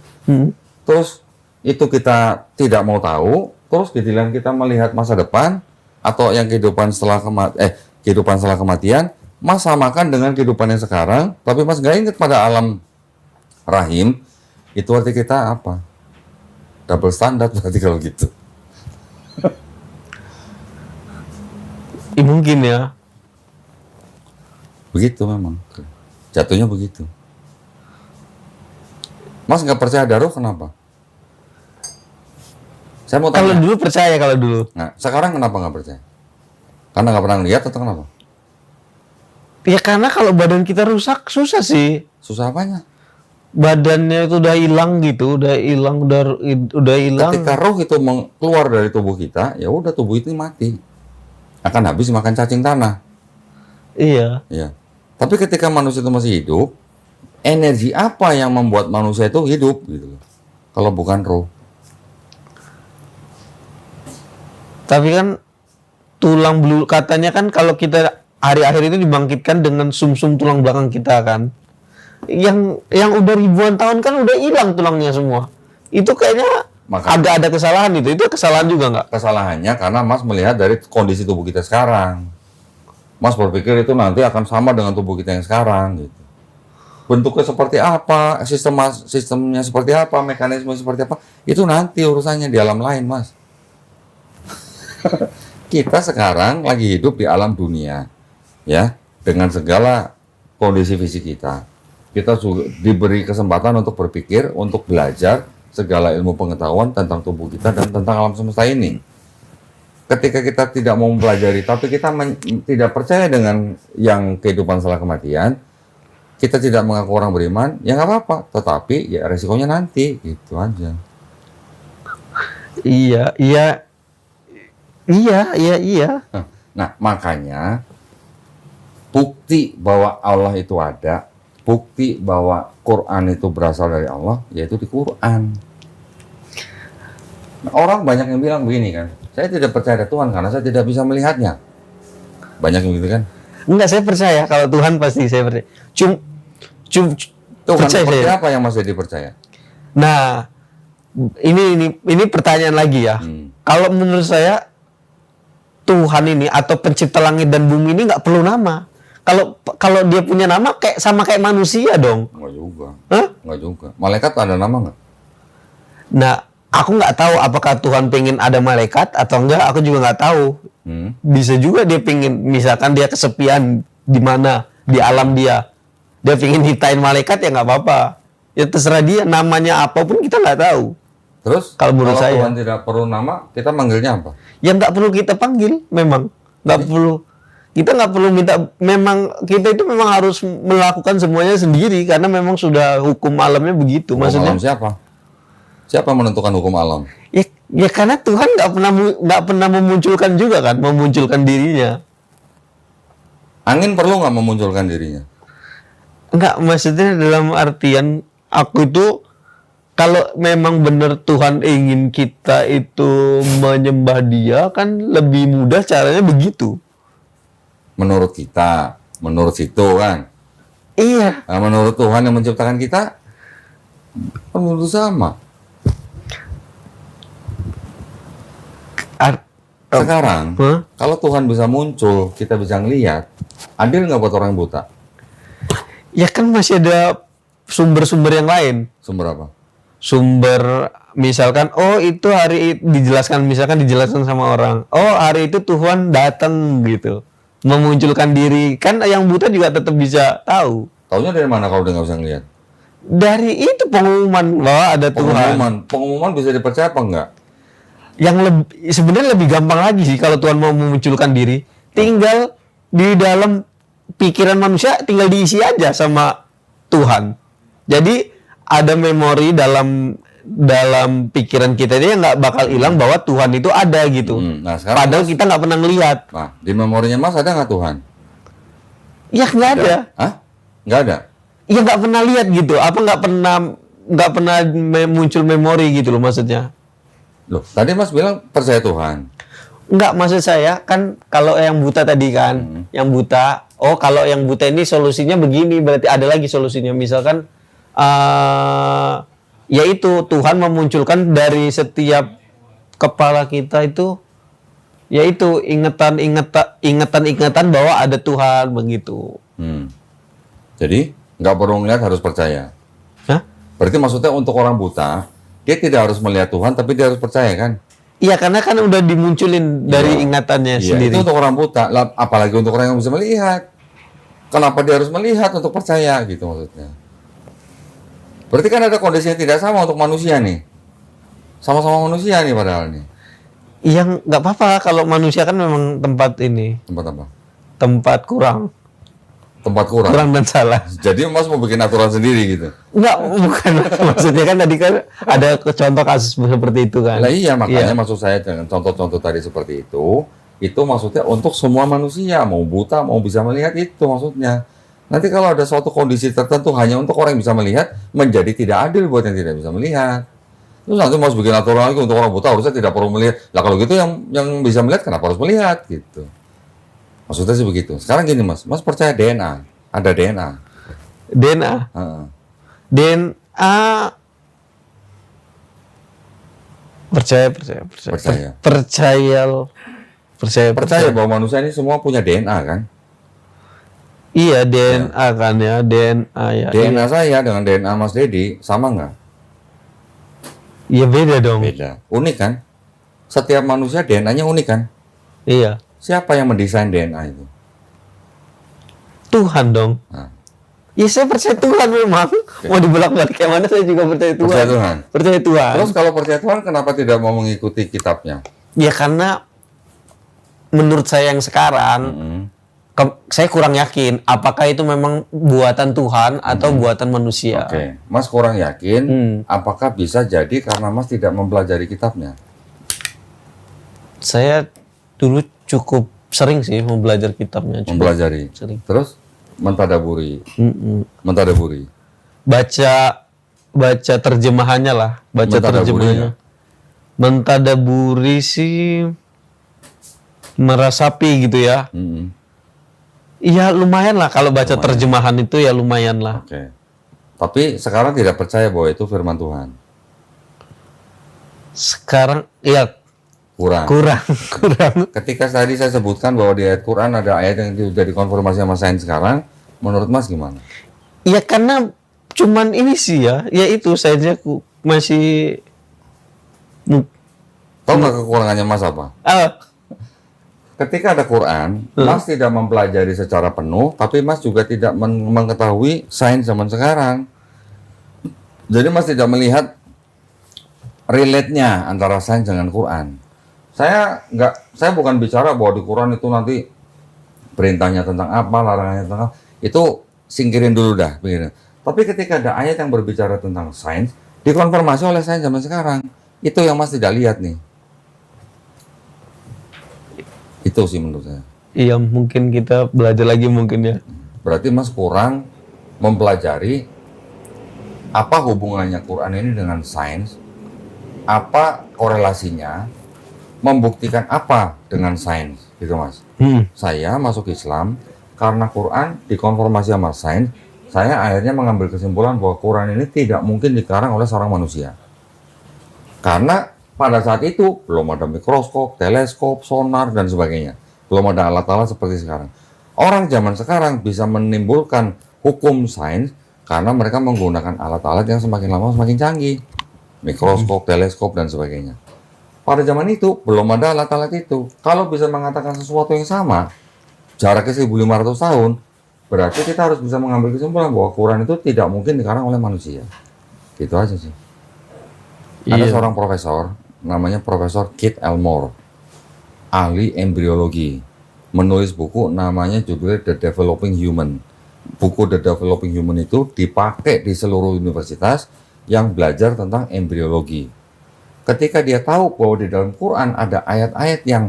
terus itu kita tidak mau tahu, terus giliran kita melihat masa depan atau yang kehidupan setelah kematian, Mas samakan dengan kehidupan yang sekarang, tapi Mas nggak ingat pada alam rahim, itu arti kita apa? Double standar berarti kalau gitu. Mungkin ya. Begitu memang. Jatuhnya begitu. Mas nggak percaya ada roh kenapa? Saya mau Kalau tanya. dulu percaya kalau dulu. Nah, sekarang kenapa nggak percaya? Karena nggak pernah lihat atau kenapa? Ya karena kalau badan kita rusak susah sih. Susah apanya? Badannya itu udah hilang gitu, udah hilang. Ketika roh itu keluar dari tubuh kita, ya udah tubuh itu mati. Akan habis makan cacing tanah. Iya. Ya. Tapi ketika manusia itu masih hidup, energi apa yang membuat manusia itu hidup gitu loh. Kalau bukan roh. Tapi kan tulang belul katanya kan kalau kita hari akhir itu dibangkitkan dengan sumsum tulang belakang kita kan. Yang udah ribuan tahun kan udah hilang tulangnya semua. Itu kayaknya agak ada kesalahan itu. Itu kesalahan juga nggak? Kesalahannya karena Mas melihat dari kondisi tubuh kita sekarang. Mas berpikir itu nanti akan sama dengan tubuh kita yang sekarang gitu. Bentuknya seperti apa, sistemnya seperti apa, mekanisme seperti apa, itu nanti urusannya di alam lain, Mas. Kita sekarang lagi hidup di alam dunia, ya, dengan segala kondisi fisik kita. Kita diberi kesempatan untuk berpikir, untuk belajar segala ilmu pengetahuan tentang tubuh kita dan tentang alam semesta ini. Ketika kita tidak mau mempelajari, tapi kita tidak percaya dengan yang kehidupan setelah kematian, kita tidak mengaku orang beriman, ya nggak apa-apa. Tetapi ya resikonya nanti, gitu aja. Iya. Iya. Nah, makanya bukti bahwa Allah itu ada, bukti bahwa Quran itu berasal dari Allah, yaitu di Quran. Nah, orang banyak yang bilang begini kan, saya tidak percaya ada Tuhan karena saya tidak bisa melihatnya. Banyak yang gitu kan. Enggak, saya percaya kalau Tuhan pasti saya percaya. Tuhan Tuhan seperti apa yang masih dipercaya? Nah, ini pertanyaan lagi ya. Kalau menurut saya Tuhan ini atau pencipta langit dan bumi ini nggak perlu nama. Kalau dia punya nama sama kayak manusia dong. Enggak juga. Hah? Enggak juga. Malaikat ada nama nggak? Nah, aku nggak tahu apakah Tuhan pengen ada malaikat atau enggak. Aku juga nggak tahu. Bisa juga dia pengen, misalkan dia kesepian di mana di alam dia pengen nyiptain malaikat, ya nggak apa-apa. Ya terserah dia, namanya apapun kita nggak tahu. Terus Kalau menurut saya, Tuhan tidak perlu nama, kita manggilnya apa? yang nggak perlu kita panggil, memang nggak perlu. Kita nggak perlu minta. Memang kita itu memang harus melakukan semuanya sendiri karena memang sudah hukum alamnya begitu. Hukum Maksudnya alam siapa? Siapa menentukan hukum alam? ya karena Tuhan nggak pernah memunculkan juga kan, memunculkan dirinya. Angin perlu nggak memunculkan dirinya? Enggak, maksudnya dalam artian aku itu, kalau memang benar Tuhan ingin kita itu menyembah dia, kan lebih mudah caranya begitu. Menurut kita, menurut situ kan. Iya. Nah, menurut Tuhan yang menciptakan kita, menurut sama. Sekarang, kalau Tuhan bisa muncul, kita bisa ngelihat, adil nggak buat orang buta? Ya kan masih ada sumber-sumber yang lain. Sumber apa? Sumber misalkan, dijelaskan sama orang. Oh, hari itu Tuhan datang gitu, memunculkan diri. Kan yang buta juga tetap bisa tahu. Taunya dari mana kalau dia nggak bisa ngelihat? Dari itu pengumuman bahwa ada Tuhan. Pengumuman bisa dipercaya apa enggak? Yang sebenarnya lebih gampang lagi sih kalau Tuhan mau memunculkan diri. Tinggal di dalam pikiran manusia, tinggal diisi aja sama Tuhan. Jadi ada memori dalam pikiran kita ini yang nggak bakal hilang bahwa Tuhan itu ada gitu. Nah, sekarang padahal kita nggak pernah ngelihat. Nah, di memorinya Mas ada nggak Tuhan? Ya nggak ada. Hah? Nggak ada? Ya nggak pernah lihat gitu. Apa nggak pernah muncul memori gitu loh maksudnya. Loh, tadi Mas bilang percaya Tuhan. Enggak, maksud saya kan kalau yang buta tadi kan, yang buta, kalau yang buta ini solusinya begini, berarti ada lagi solusinya. Misalkan yaitu Tuhan memunculkan dari setiap kepala kita itu, yaitu ingatan bahwa ada Tuhan begitu. Jadi nggak perlu ngeliat, harus percaya. Hah? Berarti maksudnya untuk orang buta, dia tidak harus melihat Tuhan, tapi dia harus percaya kan? Iya, karena kan udah dimunculin dari ingatannya sendiri. Itu untuk orang buta, apalagi untuk orang yang bisa melihat. Kenapa dia harus melihat untuk percaya gitu maksudnya? Berarti kan ada kondisi yang tidak sama untuk manusia nih. Sama-sama manusia nih padahal nih. Iya, nggak apa-apa kalau manusia kan memang tempat ini. Tempat apa? Tempat kurang. Tempat kurang. Kurang dan salah. Jadi Mas mau bikin aturan sendiri gitu? Enggak, bukan. Maksudnya kan tadi kan ada contoh kasus seperti itu kan. Lah iya, makanya maksud saya dengan contoh-contoh tadi seperti itu maksudnya untuk semua manusia, mau buta, mau bisa melihat, itu maksudnya. Nanti kalau ada suatu kondisi tertentu hanya untuk orang yang bisa melihat, menjadi tidak adil buat yang tidak bisa melihat. Terus nanti Mas bikin aturan lagi untuk orang buta harusnya tidak perlu melihat. Lah kalau gitu yang bisa melihat kenapa harus melihat gitu? Maksudnya sih begitu. Sekarang gini Mas percaya DNA, ada DNA. DNA. DNA. Percaya bahwa manusia ini semua punya DNA kan? Iya, DNA kan ya, DNA ya. DNA saya dengan DNA Mas Dedi sama nggak? Iya, beda dong. Beda. Unik kan? Setiap manusia DNA-nya unik kan? Iya. Siapa yang mendesain DNA itu? Tuhan dong. Ya saya percaya Tuhan memang. Mau dibolak-balik kayak mana saya juga percaya Tuhan. Percaya Tuhan. Terus kalau percaya Tuhan kenapa tidak mau mengikuti kitabnya? Ya karena menurut saya yang sekarang saya kurang yakin apakah itu memang buatan Tuhan atau buatan manusia. Oke. Mas kurang yakin apakah bisa jadi karena Mas tidak mempelajari kitabnya? Saya Dulu cukup sering sih mau belajar kitabnya. Cukup Mempelajari. sering. Terus mentadaburi. Mm-mm. Mentadaburi. Baca terjemahannya lah. Baca Mentadaburi, terjemahannya. ya? Mentadaburi sih meresapi gitu ya. Mm-mm. Iya lumayan lah kalau baca terjemahan itu ya lumayan lah. Oke. Tapi sekarang tidak percaya bahwa itu firman Tuhan. Sekarang ya Kurang. kurang. Ketika tadi saya sebutkan bahwa di ayat Quran ada ayat yang sudah dikonfirmasi sama sains sekarang, menurut Mas gimana? Ya karena cuman ini sih ya itu saja masih Tahu nggak kekurangannya Mas apa? Ketika ada Quran, Mas tidak mempelajari secara penuh, tapi Mas juga tidak mengetahui sains zaman sekarang. Jadi Mas tidak melihat relate-nya antara sains dengan Quran. Saya bukan bicara bahwa di Quran itu nanti perintahnya tentang apa, larangannya tentang apa. Itu singkirin dulu dah, begini. Tapi ketika ada ayat yang berbicara tentang sains, dikonfirmasi oleh sains zaman sekarang. Itu yang Mas tidak lihat nih. Itu sih menurut saya. Iya mungkin kita belajar lagi mungkin ya. Berarti Mas kurang mempelajari apa hubungannya Quran ini dengan sains, apa korelasinya, membuktikan apa dengan sains, gitu Mas. Saya masuk Islam karena Quran dikonfirmasi sama sains. Saya akhirnya mengambil kesimpulan bahwa Quran ini tidak mungkin dikarang oleh seorang manusia. Karena pada saat itu belum ada mikroskop, teleskop, sonar, dan sebagainya. Belum ada alat-alat seperti sekarang. Orang zaman sekarang bisa menimbulkan hukum sains karena mereka menggunakan alat-alat yang semakin lama semakin canggih. Mikroskop, teleskop, dan sebagainya. Pada zaman itu belum ada alat-alat itu. Kalau bisa mengatakan sesuatu yang sama, jaraknya 1500 tahun, berarti kita harus bisa mengambil kesimpulan bahwa Quran itu tidak mungkin dikarang oleh manusia. Gitu aja sih. Ada seorang profesor, namanya Profesor Keith Elmore, ahli embriologi, menulis buku namanya judulnya The Developing Human. Buku The Developing Human itu dipakai di seluruh universitas yang belajar tentang embriologi. Ketika dia tahu bahwa di dalam Quran ada ayat-ayat yang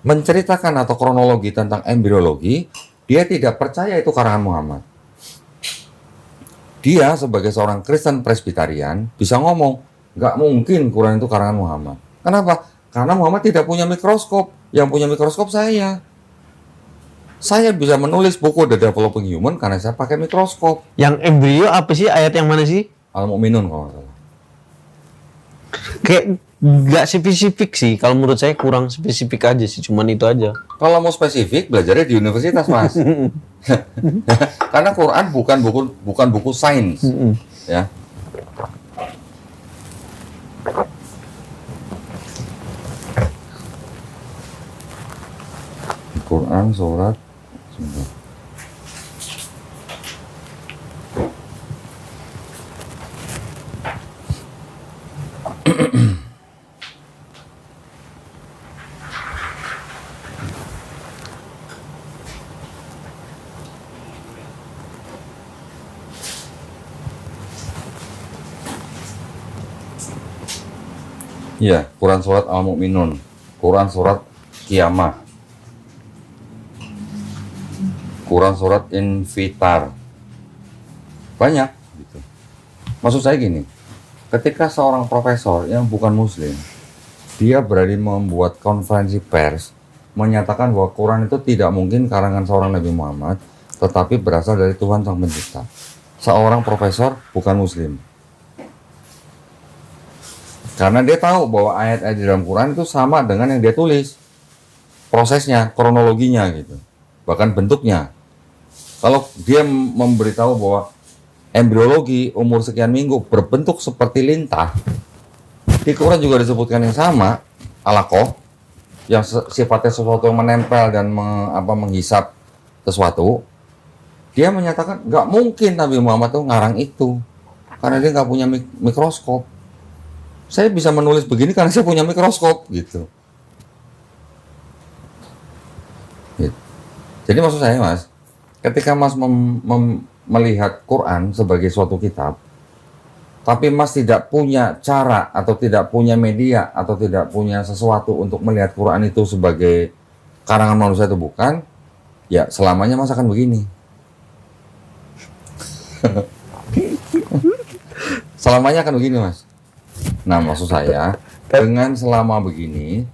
menceritakan atau kronologi tentang embriologi, dia tidak percaya itu karangan Muhammad. Dia sebagai seorang Kristen Presbyterian bisa ngomong, nggak mungkin Quran itu karangan Muhammad. Kenapa? Karena Muhammad tidak punya mikroskop. Yang punya mikroskop saya. Saya bisa menulis buku The Developing Human karena saya pakai mikroskop. Yang embrio apa sih? Ayat yang mana sih? Al-Mu'minun kalau nggak salah. Kayak nggak spesifik sih. Kalau menurut saya kurang spesifik aja sih. Cuman itu aja. Kalau mau spesifik, belajarnya di universitas, Mas. Karena Quran bukan buku sains. Ya. Quran surat sebentar. Iya, Quran surat Al-Mu'minun, Quran surat Qiyamah, Quran surat Infitar. Banyak gitu. Maksud saya gini, ketika seorang profesor yang bukan muslim, dia berani membuat konferensi pers menyatakan bahwa Quran itu tidak mungkin karangan seorang Nabi Muhammad, tetapi berasal dari Tuhan Sang Pencipta. Seorang profesor bukan muslim. Karena dia tahu bahwa ayat-ayat di dalam Quran itu sama dengan yang dia tulis. Prosesnya, kronologinya gitu. Bahkan bentuknya. Kalau dia memberitahu bahwa embriologi umur sekian minggu berbentuk seperti lintah, di Quran juga disebutkan yang sama, alaqah, yang sifatnya sesuatu yang menempel dan menghisap sesuatu. Dia menyatakan nggak mungkin Nabi Muhammad tuh ngarang itu, karena dia nggak punya mikroskop. Saya bisa menulis begini karena saya punya mikroskop gitu. Jadi maksud saya, Mas, ketika Mas melihat Quran sebagai suatu kitab, tapi Mas tidak punya cara atau tidak punya media atau tidak punya sesuatu untuk melihat Quran itu sebagai karangan manusia itu bukan, ya selamanya Mas akan begini. Selamanya akan begini, Mas. Nah, maksud saya, dengan selama begini,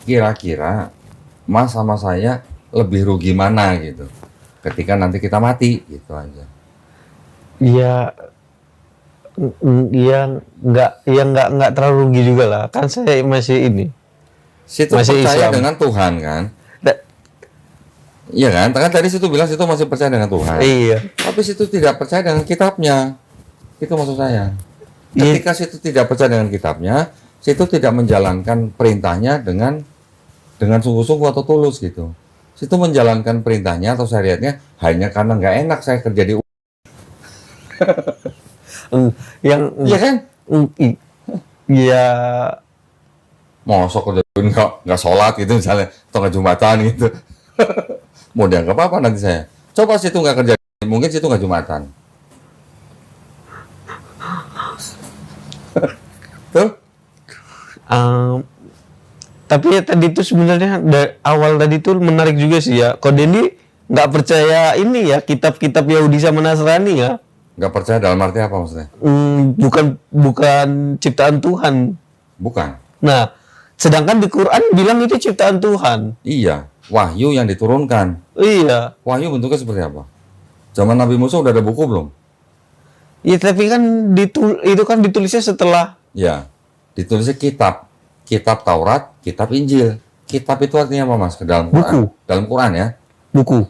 kira-kira Mas sama saya lebih rugi mana gitu ketika nanti kita mati, gitu aja. Ya, nggak terlalu rugi juga lah. Kan saya masih ini. Situ Masih percaya Islam. dengan Tuhan kan? Da- Iya kan? Kan tadi situ bilang situ masih percaya dengan Tuhan. Iya. Tapi situ tidak percaya dengan kitabnya. Itu maksud saya. Ketika situ tidak percaya dengan kitabnya, situ tidak menjalankan perintahnya dengan sungguh-sungguh atau tulus gitu. Situ menjalankan perintahnya atau syariatnya hanya karena nggak enak saya kerja di Yang Iya kan? ya Mosok kerja nggak sholat gitu misalnya, atau nggak jumatan gitu. Mau dianggap apa nanti saya? Coba situ nggak kerja, mungkin situ nggak jumatan. Tuh, tapi ya tadi itu sebenarnya awal tadi itu menarik juga sih ya. Kok Dendi nggak percaya ini ya kitab-kitab Yahudi sama Nasrani ya? nggak percaya dalam arti apa maksudnya? Bukan ciptaan Tuhan. Bukan. Nah, sedangkan di Quran bilang itu ciptaan Tuhan. Iya, wahyu yang diturunkan. Iya. Wahyu bentuknya seperti apa? Zaman Nabi Musa udah ada buku belum? Ya tapi kan itu kan ditulisnya setelah. Ya, ditulisnya kitab. Kitab Taurat, kitab Injil. Kitab itu artinya apa, Mas? Ke dalam Quran. Buku. Dalam Quran ya. Buku.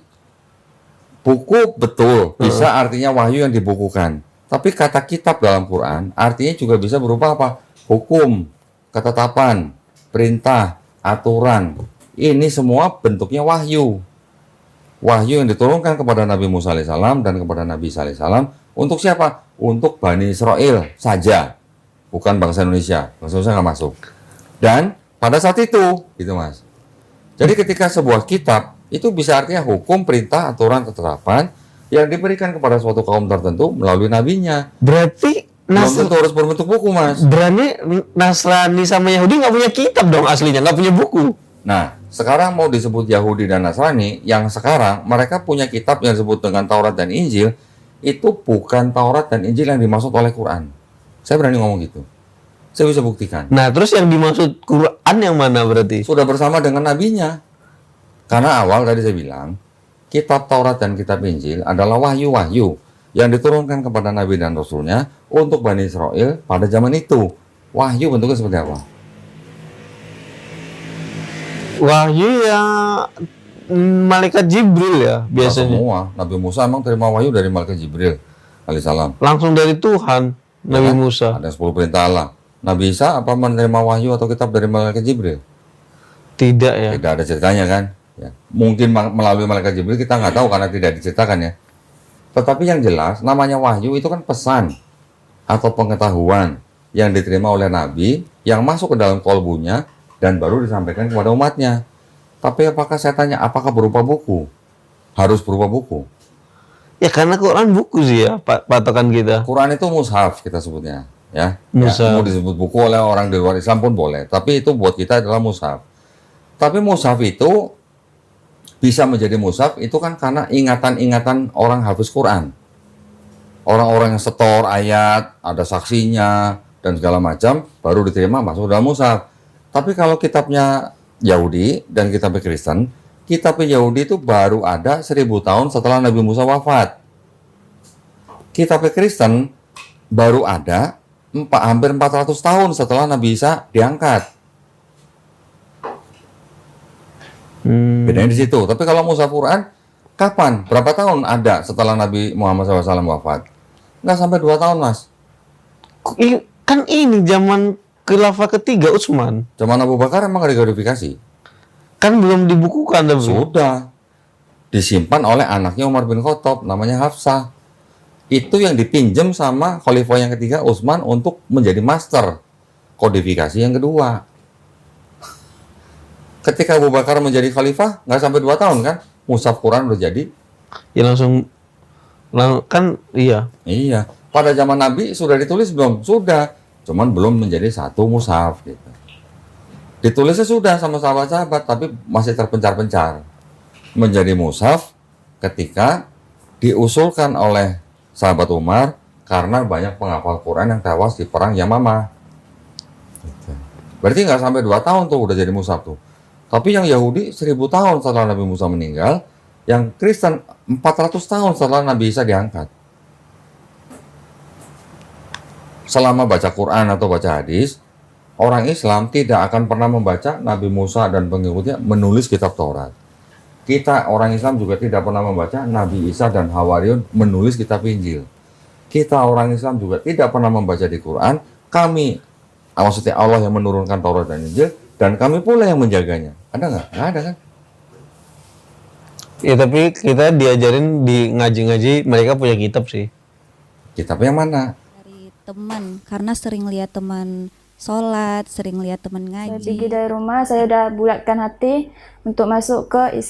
Buku betul, bisa artinya wahyu yang dibukukan. Tapi kata kitab dalam Quran artinya juga bisa berupa apa? Hukum, ketetapan, perintah, aturan. Ini semua bentuknya wahyu. Wahyu yang diturunkan kepada Nabi Musa alaihissalam dan kepada Nabi Isa alaihissalam untuk siapa? Untuk Bani Israel saja, bukan bangsa Indonesia. Bangsa Indonesia nggak masuk. Dan pada saat itu, gitu Mas. Jadi ketika sebuah kitab itu bisa artinya hukum, perintah, aturan, ketetapan yang diberikan kepada suatu kaum tertentu melalui nabinya. Berarti Belum tentu harus berbentuk buku, Mas. Nasrani sama Yahudi nggak punya kitab dong aslinya, nggak punya buku. Nah, sekarang mau disebut Yahudi dan Nasrani, yang sekarang mereka punya kitab yang disebut dengan Taurat dan Injil, itu bukan Taurat dan Injil yang dimaksud oleh Quran. Saya berani ngomong gitu. Saya bisa buktikan. Nah, terus yang dimaksud Quran yang mana berarti? Sudah bersama dengan nabinya. Karena awal tadi saya bilang, kitab Taurat dan kitab Injil adalah wahyu-wahyu yang diturunkan kepada Nabi dan Rasulnya untuk Bani Israel pada zaman itu. Wahyu bentuknya seperti apa? Wahyu ya malaikat Jibril ya Nah, biasanya. semua. Nabi Musa emang terima wahyu dari malaikat Jibril alaihissalam. Langsung dari Tuhan, Nabi Ya kan? Musa. Ada 10 perintah Allah. Nabi Isa apa menerima wahyu atau kitab dari malaikat Jibril? Tidak ya. Tidak ada ceritanya kan? Ya. Mungkin melalui malaikat Jibril kita nggak tahu karena tidak diceritakan ya. Tetapi yang jelas namanya wahyu itu kan pesan atau pengetahuan yang diterima oleh Nabi yang masuk ke dalam kolbunya dan baru disampaikan kepada umatnya. Tapi apakah saya tanya, apakah berupa buku? Harus berupa buku. Ya karena Quran buku sih ya patokan kita. Quran itu mushaf kita sebutnya, ya. Mushaf. Ya, mau disebut buku oleh orang di luar Islam pun boleh. Tapi itu buat kita adalah mushaf. Tapi mushaf itu bisa menjadi mushaf itu kan karena ingatan-ingatan orang hafiz Quran. Orang-orang yang setor ayat, ada saksinya, dan segala macam, baru diterima masuk dalam mushaf. Tapi kalau kitabnya Yahudi dan kitabnya Kristen, kitabnya Yahudi itu baru ada 1000 tahun setelah Nabi Musa wafat. Kitabnya Kristen baru ada hampir 400 tahun setelah Nabi Isa diangkat. Bedanya di situ. Tapi kalau mushaf Quran, kapan? Berapa tahun ada setelah Nabi Muhammad SAW wafat? Nggak sampai 2 tahun, Mas. Kan ini zaman khilafah ketiga Utsman. Zaman Abu Bakar emang nggak diverifikasi. Kan belum dibukukan tapi. Sudah. Disimpan oleh anaknya Umar bin Khattab, namanya Hafsah. Itu yang dipinjam sama khalifah yang ketiga Utsman untuk menjadi master kodifikasi yang kedua. Ketika Abu Bakar menjadi khalifah, nggak sampai 2 tahun kan, mushaf Quran udah jadi. Ya kan iya. Iya. Pada zaman Nabi sudah ditulis belum? Sudah. Cuman belum menjadi satu mushaf gitu. Ditulisnya sudah sama sahabat-sahabat, tapi masih terpencar-pencar. Menjadi mushaf ketika diusulkan oleh sahabat Umar karena banyak penghafal Quran yang tewas di perang Yamamah. Gitu. Berarti nggak sampai 2 tahun tuh udah jadi mushaf tuh. Tapi yang Yahudi 1000 tahun setelah Nabi Musa meninggal, yang Kristen 400 tahun setelah Nabi Isa diangkat. Selama baca Quran atau baca hadis, orang Islam tidak akan pernah membaca Nabi Musa dan pengikutnya menulis kitab Taurat. Kita orang Islam juga tidak pernah membaca Nabi Isa dan Hawariun menulis kitab Injil. Kita orang Islam juga tidak pernah membaca di Quran, maksudnya Allah yang menurunkan Taurat dan Injil, dan kami pula yang menjaganya. Ada nggak? Nggak ada kan? Ya tapi kita diajarin di ngaji-ngaji mereka punya kitab sih. Kitab yang mana? Dari teman, karena sering lihat teman sholat, sering lihat teman Saya ngaji. pergi dari rumah, saya udah bulatkan hati untuk masuk ke